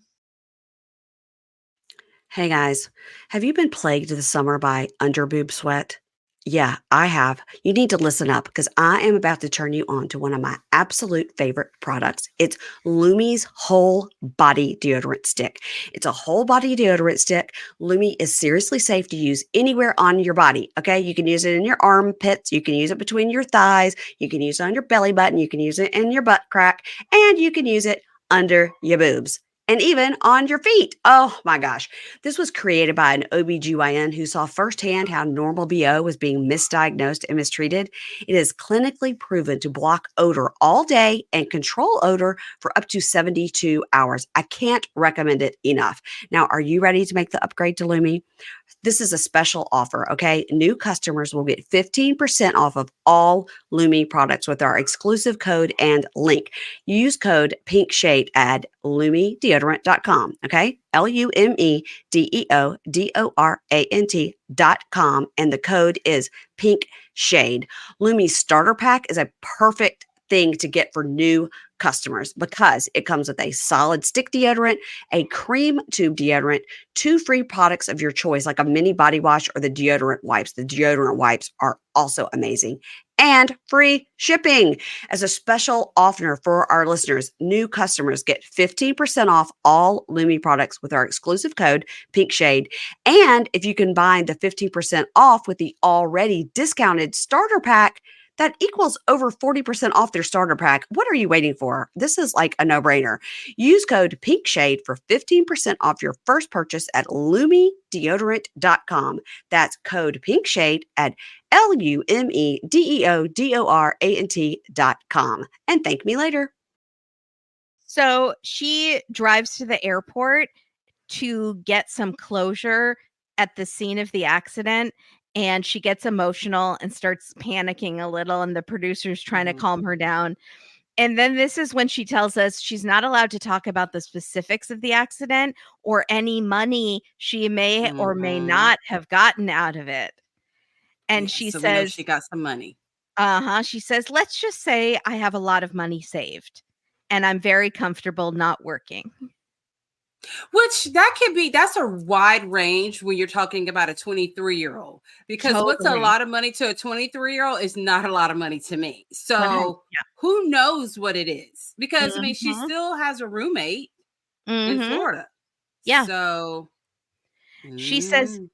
Hey guys, have you been plagued this summer by underboob sweat? Yeah, I have. You need to listen up because I am about to turn you on to one of my absolute favorite products. It's Lumi's Whole Body Deodorant Stick. It's a whole body deodorant stick. Lumi is seriously safe to use anywhere on your body. Okay, you can use it in your armpits, you can use it between your thighs, you can use it on your belly button, you can use it in your butt crack, and you can use it under your boobs. And even on your feet. Oh my gosh. This was created by an OBGYN who saw firsthand how normal BO was being misdiagnosed and mistreated. It is clinically proven to block odor all day and control odor for up to 72 hours. I can't recommend it enough. Now, are you ready to make the upgrade to Lumi? This is a special offer, okay? New customers will get 15% off of all Lumi products with our exclusive code and link. Use code PINKSHADE at lumideodorant.com, okay? LUMEDEODORANT.com, and the code is PINKSHADE. Lumi's starter pack is a perfect thing to get for new customers because it comes with a solid stick deodorant, a cream tube deodorant, 2 free products of your choice, like a mini body wash or the deodorant wipes. The deodorant wipes are also amazing, and free shipping. As a special offer for our listeners, new customers get 15% off all Lumi products with our exclusive code PINKSHADE. And if you combine the 15% off with the already discounted starter pack, that equals over 40% off their starter pack. What are you waiting for? This is like a no-brainer. Use code PINKSHADE for 15% off your first purchase at lumideodorant.com. That's code PINKSHADE at LUMEDEODORANT.com. And thank me later. So she drives to the airport to get some closure at the scene of the accident, and she gets emotional and starts panicking a little, and the producer's trying to Mm-hmm. calm her down. And then this is when she tells us she's not allowed to talk about the specifics of the accident or any money she may or may Mhm. not have gotten out of it. And Yeah, she so we know says, she got some money. she says, let's just say I have a lot of money saved and I'm very comfortable not working. Which that's a wide range when you're talking about a 23-year-old, because what's a Totally. lot of money to a 23-year-old is not a lot of money to me. 100. So who knows what it is? Because I mean, she Mhm. still has a roommate in Mhm. Florida. Yeah. So She says, mm,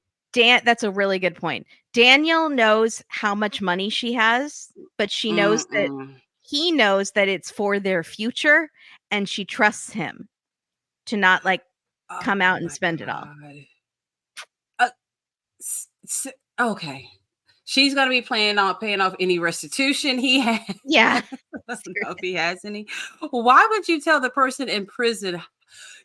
That's a really good point. Daniel knows how much money she has, but she knows that mm-mm. he knows that it's for their future, and she trusts him to not, like, Oh come out and my spend it all. God. Uh, okay. She's gonna be paying off any restitution he has. Yeah. I don't know if he has any. Why would you tell the person in prison?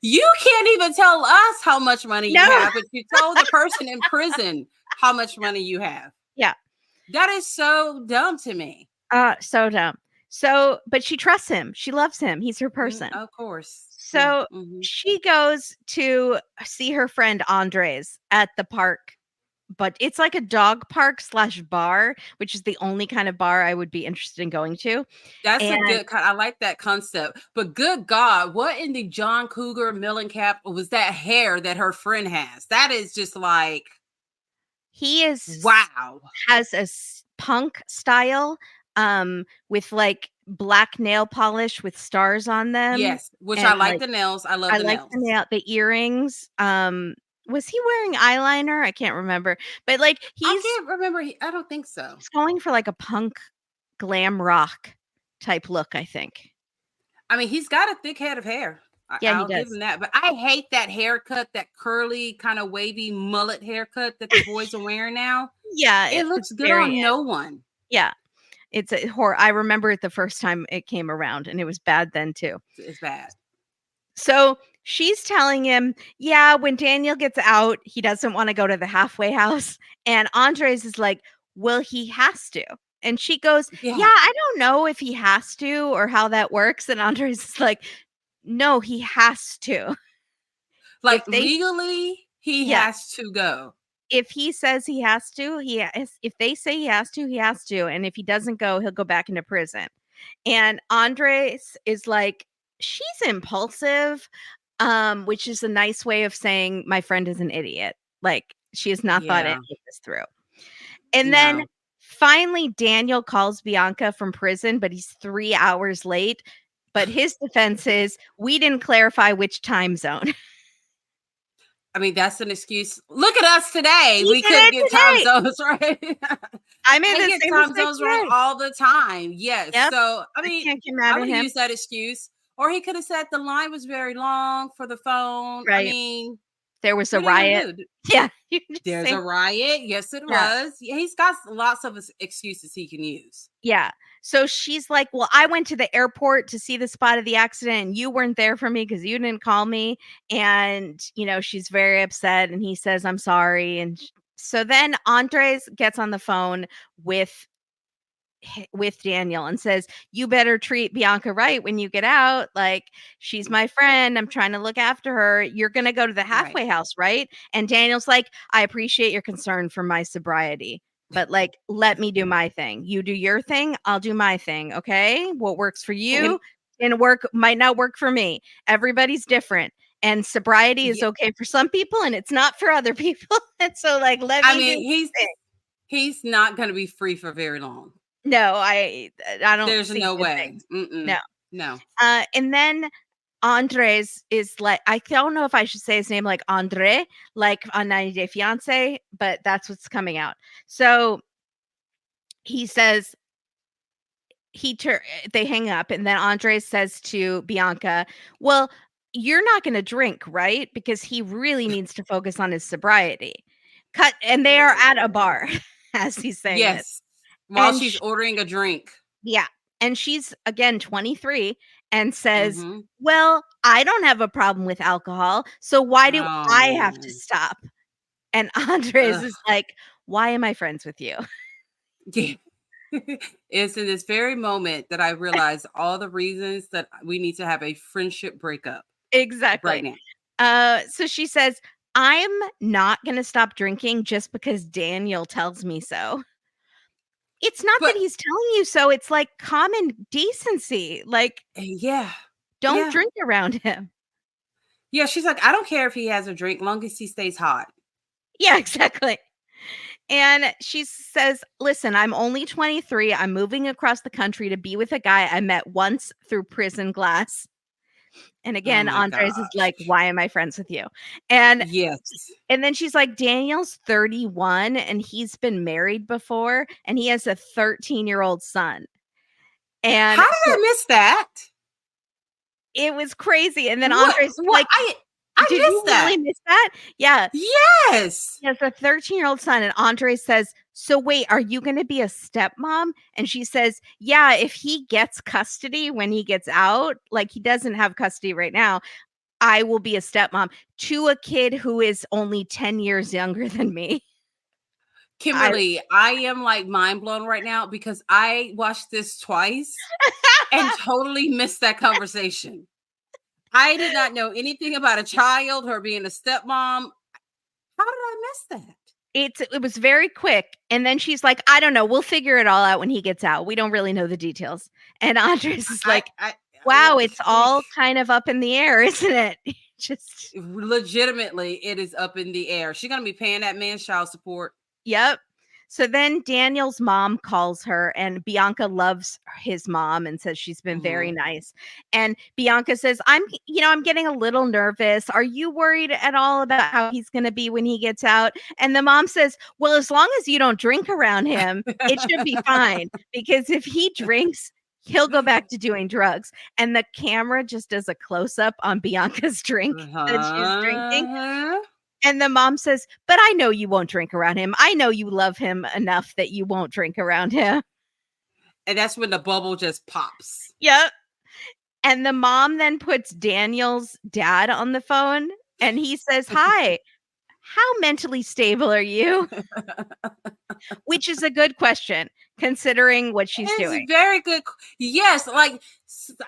You can't even tell us how much money you No. have, but you told the person in prison how much money you have. Yeah. That is so dumb to me. So dumb. So, but she trusts him. She loves him. He's her person. Of course. Yeah. So Mhm. she goes to see her friend Andres at the park, but it's like a dog park slash bar, which is the only kind of bar I would be interested in going to. That's a And good I like that concept. But good God, what in the John Cougar Mellencamp was that hair that her friend has? That is just like, he wow. has a punk style, with like black nail polish with stars on them, Yes, which I and like like the nails. I love I the like nails. the earrings. Was he wearing eyeliner? I can't remember, but like I can't remember. I don't think so. he's going for like a punk glam rock type look, I think. I mean, he's got a thick head of hair. Yeah, he I'll give does. him that. But I hate that haircut, that curly, kind of wavy mullet haircut that the boys are wearing now. Yeah, It it's looks good very on no one. yeah. It's a horror. I remember it the first time it came around, and it was bad then too. It's bad. So she's telling him, yeah, when Daniel gets out, he doesn't want to go to the halfway house. And Andres is like, well, he has to. And she goes, yeah, Yeah. I don't know if he has to or how that works. And Andres is like, no, he has to. Like If they, legally, he yeah, has to go. if he says he has to, if they say he has to, he has to. And if he doesn't go, he'll go back into prison. And Andres is like, she's impulsive, which is a nice way of saying my friend is an idiot. Like she has not thought any Yeah. of this through. And then No. finally, Daniel calls Bianca from prison, but he's 3 hours late. But his defense is we didn't clarify which time zone. I mean, that's an excuse. Look at us today. He We did couldn't it get time today. zones right. I made I the get same time mistake zones wrong today. all the time. Yes. Yep. So, I I mean, can't get mad I at would have him. used that excuse. Or he could have said the line was very long for the phone. I Right. mean, There was a what are you riot. going to do? Yeah. You can just There's say, a riot. Yes, it yeah. was. Yeah, he's got lots of excuses he can use. Yeah. So she's like, well, I went to the airport to see the spot of the accident and you weren't there for me because you didn't call me. And, she's very upset. And he says, I'm sorry. And so then Andres gets on the phone with Daniel and says, you better treat Bianca right when you get out. Like, she's my friend. I'm trying to look after her. You're going to go to the Right. halfway house, right? And Daniel's like, I appreciate your concern for my sobriety, but like, let me do my thing. You do your thing. I'll do my thing. Okay. What works for you And and might not work for me. Everybody's different. And sobriety is yeah, okay for some people and it's not for other people. And so, like, let I me do mean, my thing. he's not going to be free for very long. No, I don't There's see no good way. things. No. Mm-mm. No. And then Andres is like, I don't know if I should say his name like Andre, like on 90 Day Fiance, but that's what's coming out. So he says they hang up, and then Andres says to Bianca, "Well, you're not going to drink, right? Because he really needs to focus on his sobriety." Cut, and they are at a bar as he's saying this, Yes. While and she's ordering a drink. yeah. And she's again 23 and says, Mm-hmm. well, I don't have a problem with alcohol. So why do I have to Oh. stop? And Andres Ugh. is like, why am I friends with you? Yeah. It's in this very moment that I realize all the reasons that we need to have a friendship breakup right Exactly. now. So she says, "I'm not gonna stop drinking just because Daniel tells me so." It's not that But he's telling you so, it's like common decency. Like, yeah, don't yeah, drink around him. yeah. She's like, I don't care if he has a drink, long as he stays hot. Yeah, exactly. And she says, "Listen, I'm only 23. I'm moving across the country to be with a guy I met once through prison glass." And Oh again, my Andres is gosh. like, "Why am I friends with you?" And Yes. and then she's like, "Daniel's 31 and he's been married before and he has a 13-year-old son." How And did so I miss that? it was crazy. And then What? Andres is What? like, I "Did you missed really that. miss that?" Yeah. Yes. He has a 13-year-old son, and Andre says, "So wait, are you gonna be a stepmom?" And she says, "Yeah, if he gets custody when he gets out, like he doesn't have custody right now, I will be a stepmom to a kid who is only 10 years younger than me." I Kimberly, I am like mind blown right now because I watched this twice and totally missed that conversation. I did not know anything about a child, her being a stepmom. How did I miss that? it was very quick, and then she's like, "I don't know, we'll figure it all out when he gets out. We don't really know the details." And Andres is I, like, I, "Wow, it's all kind of up in the air, isn't it?" Just legitimately, it is up in the air. She's gonna be paying that man child support. Yep. So then Daniel's mom calls her, and Bianca loves his mom and says she's been very Mhm. nice. And Bianca says, I'm getting a little nervous. Are you worried at all about how he's going to be when he gets out?" And the mom says, "Well, as long as you don't drink around him, it should be fine. Because if he drinks, he'll go back to doing drugs." And the camera just does a close up on Bianca's drink that she's drinking. Uh-huh. And the mom says, "But I know you won't drink around him. I know you love him enough that you won't drink around him." And that's when the bubble just pops. Yep. And the mom then puts Daniel's dad on the phone and he says, "Hi, how mentally stable are you?" Which is a good question considering what she's doing. It's very good. Yes, like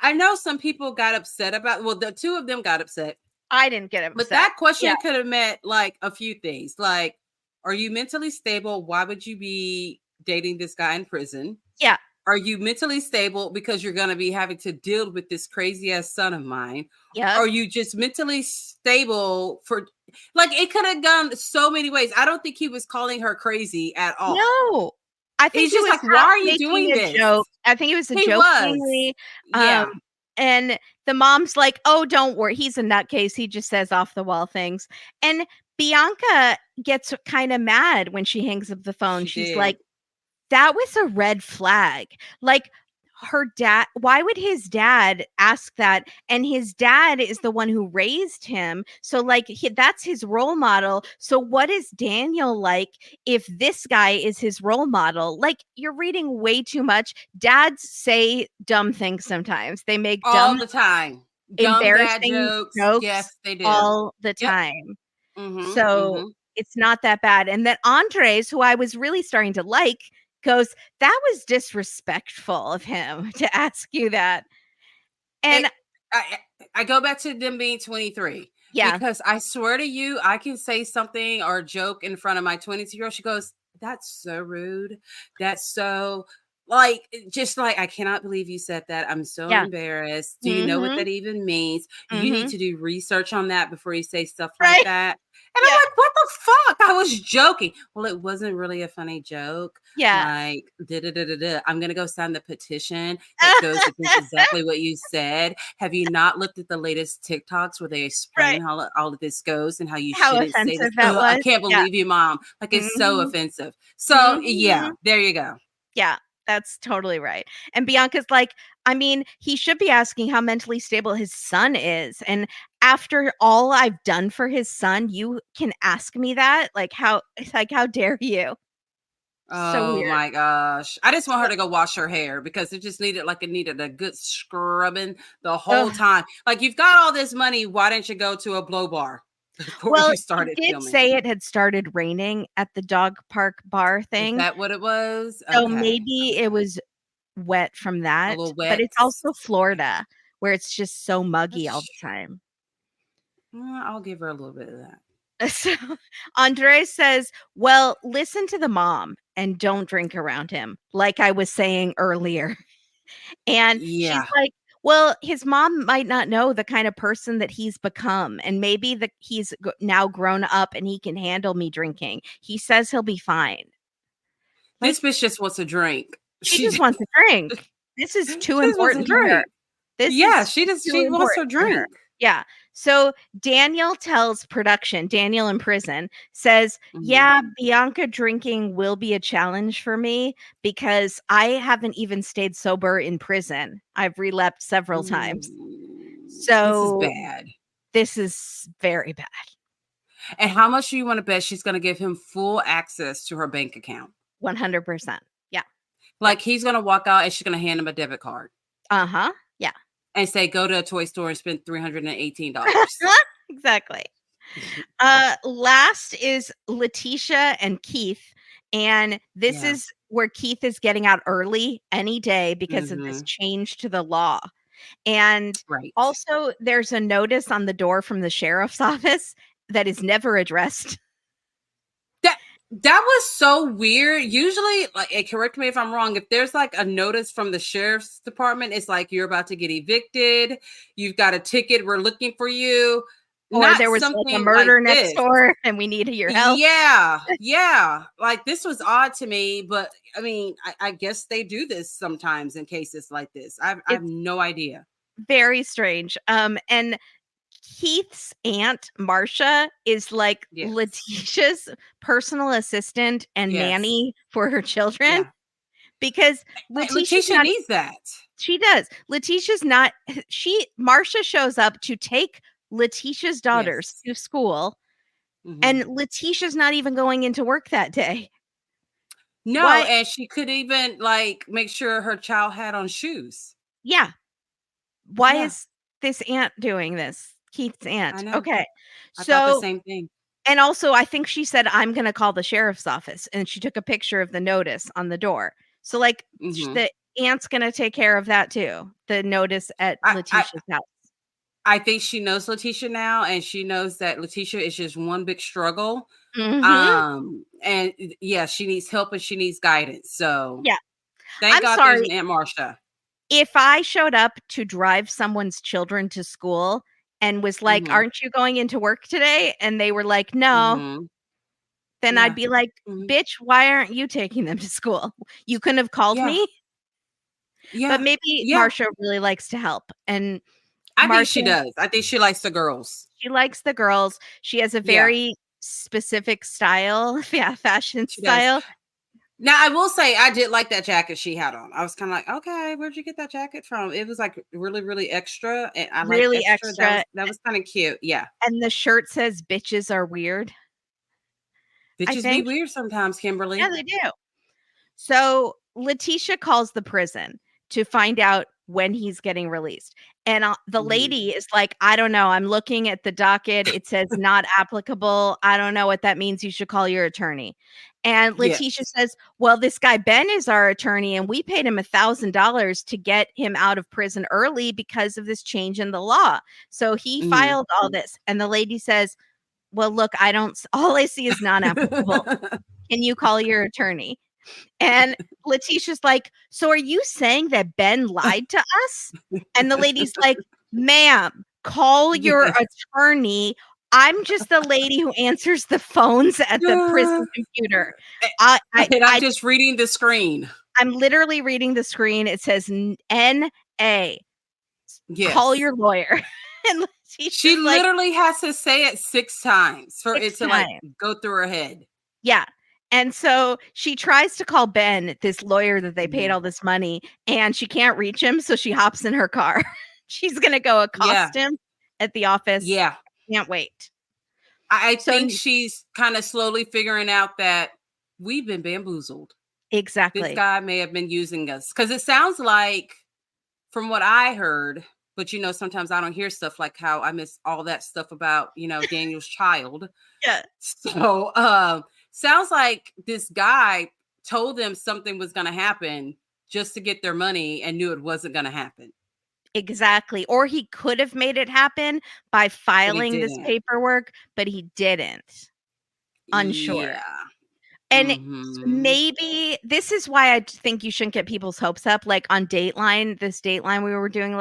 I know some people got upset about. Well, the two of them got upset, I didn't get but upset. that Yeah. question could have meant like a few things. Like, are you mentally stable? Why would you be dating this guy in prison? Yeah. Are you mentally stable because you're going to be having to deal with this crazy ass son of mine? Yep. Are you just mentally stable for like it could have gone so many ways. I don't think he was calling her crazy at all. No. I think He's he just was like, why half are you making doing a this? joke. I think it was a He was. jokingly, um, Yeah. and the mom's like, "Oh, don't worry. He's a nutcase. He just says off the wall things." And Bianca gets kinda mad when she hangs up the phone. She She's did. like, "That was a red flag." Like, her dad, why would his dad ask that? And his dad is the one who raised him. So like that's his role model. So what is Daniel like if this guy is his role model? Like, you're reading way too much. Dads say dumb things sometimes. They make All dumb, the time. Dumb dad embarrassing jokes. jokes Yes, they do. all the Yep. time. Mm-hmm. So Mm-hmm. it's not that bad. And then Andres, who I was really starting to like, goes, "That was disrespectful of him to ask you that." And I, I go back to them being 23 yeah, because I swear to you, I can say something or joke in front of my 22-year-old. She goes, "That's so rude. That's so like just like I cannot believe you said that. I'm so yeah. embarrassed. Do you know what Mhm. that even means? You need Mhm. to do research on that before you say stuff like Right. that." And Yeah. I'm like, what the fuck? I was joking. Well, it wasn't really a funny joke. Yeah. Like, da da da da da. I'm gonna go sign the petition that goes against exactly what you said. Have you not looked at the latest TikToks where they explain Right. how all of this goes and how you How shouldn't say this? offensive that I was. can't Yeah. believe you, mom. Like it's so Mhm. offensive. So yeah, Mhm. there you go. Yeah, that's totally right. And Bianca's like, "I mean, he should be asking how mentally stable his son is. And after all I've done for his son, you can ask me that? Like, how it's like, how dare you?" So Oh weird. my gosh. I just want her So to go wash her hair because it just needed a good scrubbing the whole ugh, time. Like you've got all this money, why didn't you go to a blow bar? before Well, you it started did filming. say it had started raining at the dog park bar Is thing, that what it was? so Okay. maybe it was wet from A that, little but wet. it's also Okay. Florida, where it's just so muggy all That's the time. I'll give her a little bit of that. So Andre says, "Well, listen to the mom and don't drink around him, like I was saying earlier." And she's Yeah. like, "Well, his mom might not know the kind of person that he's become, and maybe that he's now grown up and he can handle me drinking. He says he'll be fine." Like, This bitch just wants a drink. she She just wants a drink. This is too just wants a important for her. drink. This Yeah, is she just too she wants her important for her. drink. Yeah. So Daniel tells production, Daniel in prison, says, Mhm. "Yeah, Bianca drinking will be a challenge for me because I haven't even stayed sober in prison. I've relapsed several times. This is So bad. this is very bad." And how much do you want to bet she's going to give him full access to her bank account? 100%. Yeah. Yeah. Like he's going to walk out and she's going to hand him a debit card Uh-huh. Yeah. and say, "Go to a toy store and spend $318." Exactly. Last is LaTisha and Keith, and this Yeah. is where Keith is getting out early any day because of this Mhm. change to the law. And Right. also, there's a notice on the door from the sheriff's office that is never addressed. That was so weird. Usually, like, and correct me if I'm wrong, if there's like a notice from the sheriff's department, it's like you're about to get evicted, you've got a ticket, we're looking for you. Or Not there was like a something like murder next this. door and we need your help. Yeah, yeah. Like this was odd to me, but I mean, I guess they do this sometimes in cases like this. I have It's no idea. very strange. And Keith's aunt, Marcia, is like Yes. Letitia's personal assistant and Yes. nanny for her children Yeah. because Letitia's LaTisha not, needs that. she does. Letitia's not, Marcia shows up to take Letitia's daughters Yes. to school, Mhm. and Letitia's not even going into work that day. No, Why? and she could even like make sure her child had on shoes. Yeah. Why Yeah, is this aunt doing this? Keith's I aunt. know. Okay. I thought the So, same thing. and also, I think she said, "I'm gonna call the sheriff's office," and she took a picture of the notice on the door. So, like, Mhm. the aunt's gonna take care of that too, the notice at I, I Letitia's house. I think she knows LaTisha now, and she knows that LaTisha is just one big struggle. Mhm. And yeah, she needs help and she needs guidance. So Yeah. thank I'm God there's an sorry, Aunt Marcia. if I showed up to drive someone's children to school and was like, Mhm. "Aren't you going into work today?" And they were like, "No," Mhm. then I'd Yeah. be like, Mhm. "Bitch, why aren't you taking them to school? You couldn't have called Yeah. me?" But Yeah. maybe Yeah. Marcia really likes to help, and I think Marcia, she does. I think she likes the girls. she likes the girls. She has a Yeah, very specific style, yeah, fashion she does. style, Now, I will say I did like that jacket she had on. I was kind of like, okay, where'd you get that jacket from? It was like really, really extra, and I like really extra. That was extra, that was kind of cute. Yeah, and the shirt says "Bitches are weird," I bitches be think. weird sometimes, Yeah, Kimberly. they do. So Letitia calls the prison to find out when he's getting released. And the Mhm. lady is like, "I don't know. I'm looking at the docket. It says not applicable. I don't know what that means. You should call your attorney." And Letitia Yes. says, "Well, this guy Ben is our attorney, and we paid him $1,000 to get him out of prison early because of this change in the law. So he Mhm. filed all this." And the lady says, "Well, look, all I see is non applicable. Can you call your attorney?" And Letitia's like, "So are you saying that Ben lied to us?" And the lady's like, "Ma'am, call your Yes. attorney. I'm just the lady who answers the phones at the prison computer. And I'm just reading the screen. I'm literally reading the screen. It says N.A. Call Yes. your lawyer." And She Letitia's like, literally has to say it 6 times for it 6 to like times. go through her head. Yeah. And so she tries to call Ben, this lawyer that they paid Mhm. all this money, and she can't reach him. So she hops in her car. She's going to go Yeah. accost him at the office. Yeah. Can't wait. I So, think she's kind of slowly figuring out that we've been bamboozled. This exactly. guy may have been using us because it sounds like, from what I heard, but sometimes I don't hear stuff like how I miss all that stuff about, Daniel's child. Yeah. So, sounds like this guy told them something was going to happen just to get their money and knew it wasn't going to happen. Exactly. Or he could have made it happen by filing this didn't. paperwork, but he didn't. Unsure. Yeah. And maybe this is why I think you shouldn't get people's hopes up. Like on Dateline, this Dateline we were doing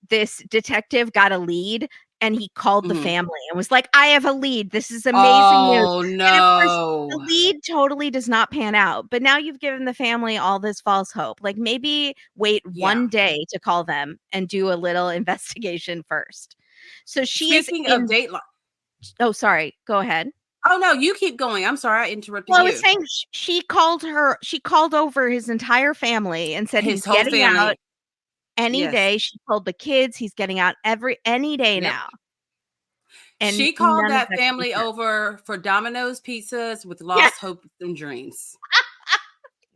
this detective got a lead and he called the family and was like, I have a lead. This is amazing news. Oh, And of course, the no. lead totally does not pan out. But now you've given the family all this false hope. Like maybe wait one day to call them and do a little investigation first. So she Speaking is of in. Dateline. Oh, sorry. Go ahead. Oh, no, you keep going. I'm sorry. I interrupted Well, I you. was saying she called over his entire family and said His he's whole getting family. out any Yes. day. She told the kids he's getting out any day now. And she called none of that can family be true. over for Domino's pizzas with lost hopes and dreams.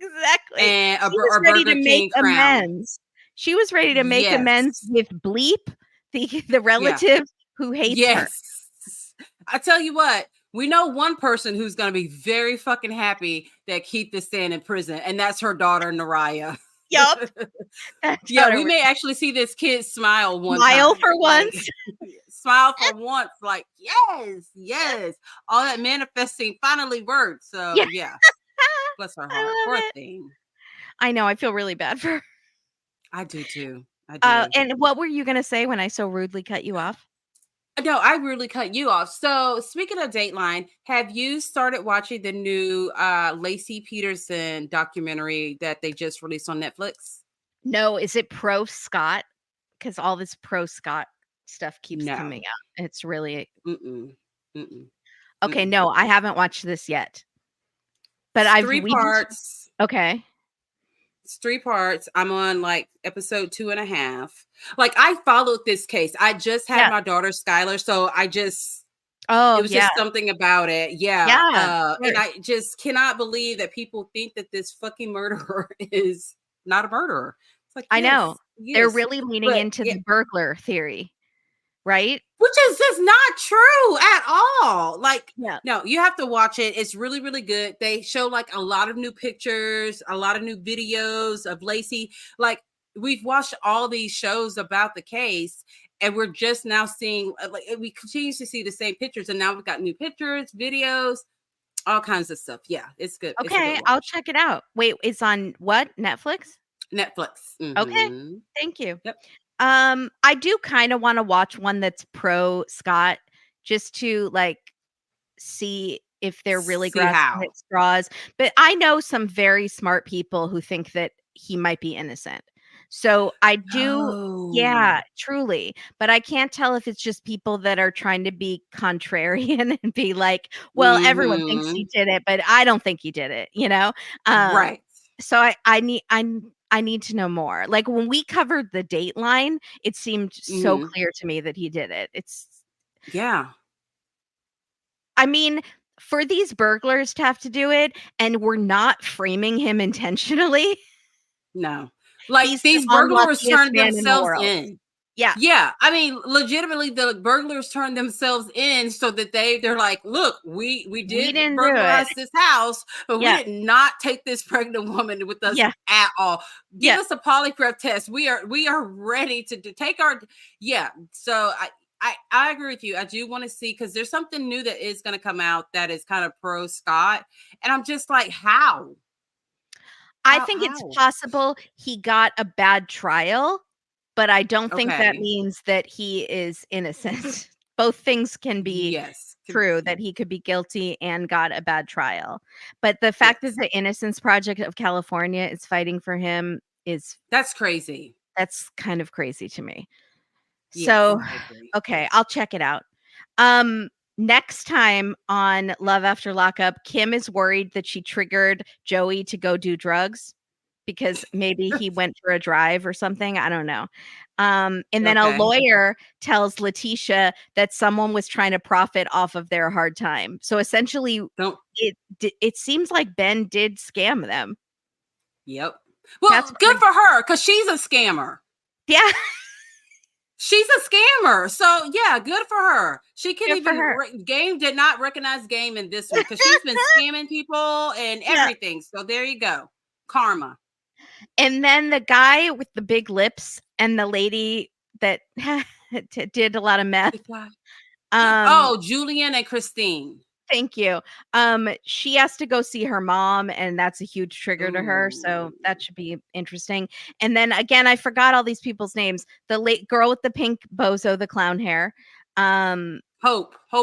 Exactly. And She was ready Burger to King make crown. amends. She was ready to make Yes. amends with Bleep, the relative who hates her. Yes. I tell you what, we know one person who's going to be very fucking happy that Keith is staying in prison, and that's her daughter, Zeruiah. Yup. Yeah, we may actually see this kid smile one Smile time. for once. Smile for once. Like, yes. All that manifesting finally worked. So, yeah. Bless her heart. Poor thing. I know. I feel really bad for her. I do too. I do. And what were you going to say when I so rudely cut you off? No, I really cut you off. So speaking of Dateline, have you started watching the new Lacey Peterson documentary that they just released on Netflix? No, is it pro Scott? Because all this pro Scott stuff keeps coming out. It's really okay. No, I haven't watched this yet. But It's 3 parts. Okay. It's 3 parts. I'm on like episode 2.5. Like I followed this case. I just had my daughter Skylar, so I just it was just something about it. Yeah. And I just cannot believe that people think that this fucking murderer is not a murderer. It's like I know. They're really leaning into the burglar theory, right? Which is just not true at all. Like, no, you have to watch it. It's really, really good. They show like a lot of new pictures, a lot of new videos of Lacey. Like, we've watched all these shows about the case, and we're just now seeing, like, we continue to see the same pictures, and now we've got new pictures, videos, all kinds of stuff. Yeah, it's good. Okay, I'll check it out. Wait, it's on what? Netflix? Netflix. Okay, thank you. Yep. I do kind of want to watch one that's pro Scott just to like see if they're really grasping at straws. But I know some very smart people who think that he might be innocent. So I do, truly. But I can't tell if it's just people that are trying to be contrarian and be like, well, everyone thinks he did it, but I don't think he did it, Right. So I need to know more. Like when we covered the Dateline, it seemed so clear to me that he did it. I mean, for these burglars to have to do it, and we're not framing him intentionally. No. Like these burglars turned themselves in. Yeah. I mean, legitimately, the burglars turned themselves in so that they're like, look, we didn't burglarize this house, but we did not take this pregnant woman with us at all. Give us a polygraph test. We are ready to take our So I agree with you. I do want to see, because there's something new that is going to come out that is kind of pro Scott, and I'm just like, how? I think it's possible he got a bad trial, but I don't think that means that he is innocent. Both things can be true, that he could be guilty and got a bad trial. But the fact that the Innocence Project of California is fighting for him that's crazy. That's kind of crazy to me. Yes, so, okay, I'll check it out. Next time on Love After Lockup, Kim is worried that she triggered Joey to go do drugs because maybe he went for a drive or something. I don't know. And then a lawyer tells LaTisha that someone was trying to profit off of their hard time. So essentially, it seems like Ben did scam them. Yep. Well, that's good for her, because she's a scammer. Yeah. She's a scammer. So yeah, good for her. She can Good for even her. Game did not recognize Game in this one because she's been scamming people and Yeah. everything. So there you go. Karma. And then the guy with the big lips and the lady that did a lot of meth. Julian and Christine. Thank you. She has to go see her mom, and that's a huge trigger to her. So that should be interesting. And then again, I forgot all these people's names. The late girl with the pink bozo, the clown hair. Hope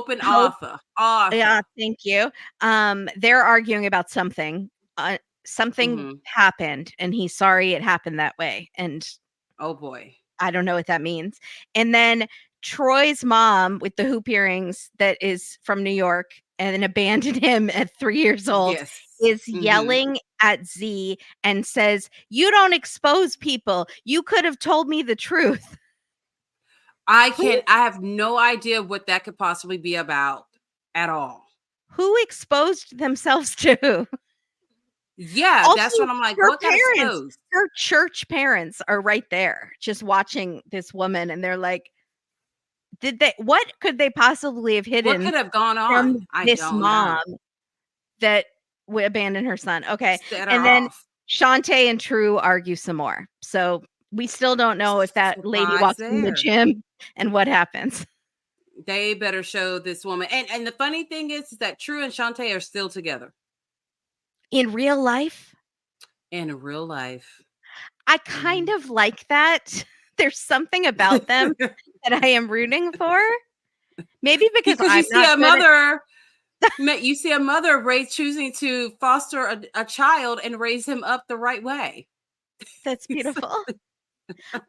and Hope. Arthur. Yeah, thank you. They're arguing about something. Something happened, and he's sorry it happened that way. And oh boy, I don't know what that means. And then Troy's mom with the hoop earrings that is from New York and abandoned him at 3 years old is yelling at Z and says, "You don't expose people. You could have told me the truth." I have no idea what that could possibly be about at all. Who exposed themselves to? Yeah, also, that's what I'm like. Her what got exposed? Her church parents are right there just watching this woman, and they're like, what could they possibly have hidden? What could have gone on from this don't mom know. That would abandon her son? Okay. Set And her then off. Shanta and True argue some more. So we still don't know if that lady Surprise walks in the there. gym and what happens. They better show this woman. And the funny thing is that True and Shanta are still together. In real life? In real life. I kind of like that. There's something about them that I am rooting for. Maybe because you see a mother. You see a mother choosing to foster a child and raise him up the right way. That's beautiful.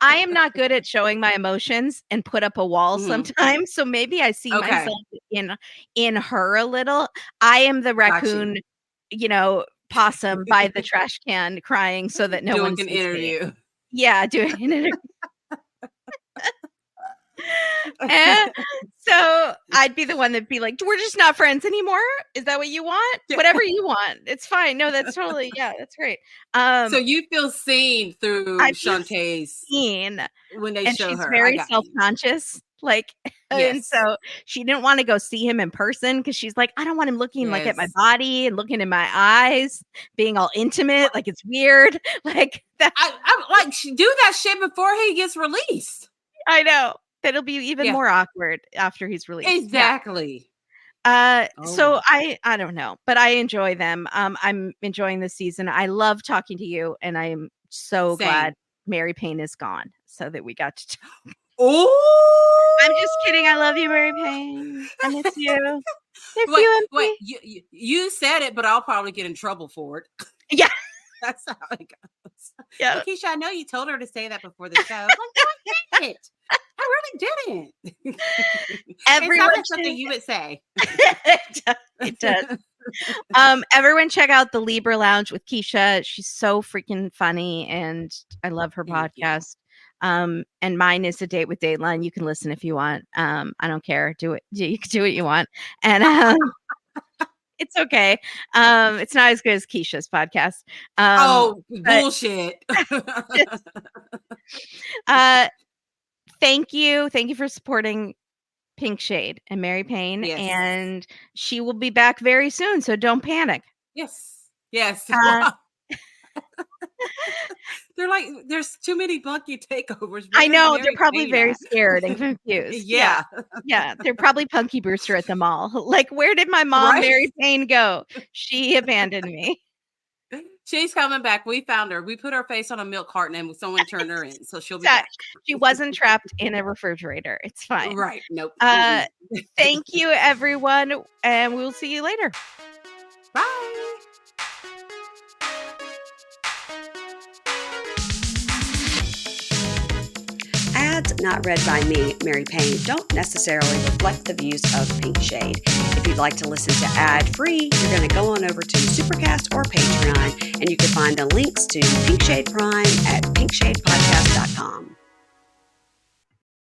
I am not good at showing my emotions and put up a wall sometimes. So maybe I see myself in her a little. I am the raccoon, possum by the trash can crying so that no one can sees interview. Me. Yeah, doing an interview. So I'd be the one that'd be like, "We're just not friends anymore. Is that what you want? Whatever you want. It's fine. No, that's totally, that's great." So you feel seen through Shantae's when they show she's her. Very self-conscious. And so she didn't want to go see him in person because she's like, I don't want him looking like at my body and looking in my eyes, being all intimate. Like it's weird. Like that. I like do that shit before he gets released. I know. That'll be even more awkward after he's released. Exactly. So I don't know, but I enjoy them. I'm enjoying this season. I love talking to you, and I am so glad Mary Payne is gone so that we got to talk. Oh, I'm just kidding. I love you, Mary Payne. I miss you. Wait, you said it, but I'll probably get in trouble for it. Yeah. That's how it goes. Yeah. Keisha, I know you told her to say that before the show. I'm like, no, I didn't. I really didn't. Everyone it's something you would say. It does. Everyone check out the Libra Lounge with Keisha. She's so freaking funny, and I love her podcast. And mine is A Date with Dateline. You can listen if you want. I don't care. Do it. You can do what you want. And it's okay. It's not as good as Keisha's podcast. Bullshit. Thank you. Thank you for supporting Pink Shade and Mary Payne. Yes. And she will be back very soon. So don't panic. Yes. They're like, there's too many Punky takeovers. I know. They're probably very scared and confused. Yeah. They're probably Punky Brewster at the mall. Like, where did my mom, Mary Payne, go? She abandoned me. She's coming back. We found her. We put her face on a milk carton and someone turned her in. So she'll be back. She wasn't trapped in a refrigerator. It's fine. Right. Nope. Thank you, everyone. And we'll see you later. Bye. Ads not read by me, Mary Payne, don't necessarily reflect the views of Pink Shade. If you'd like to listen to ad-free, you're going to go on over to Supercast or Patreon, and you can find the links to Pink Shade Prime at pinkshadepodcast.com.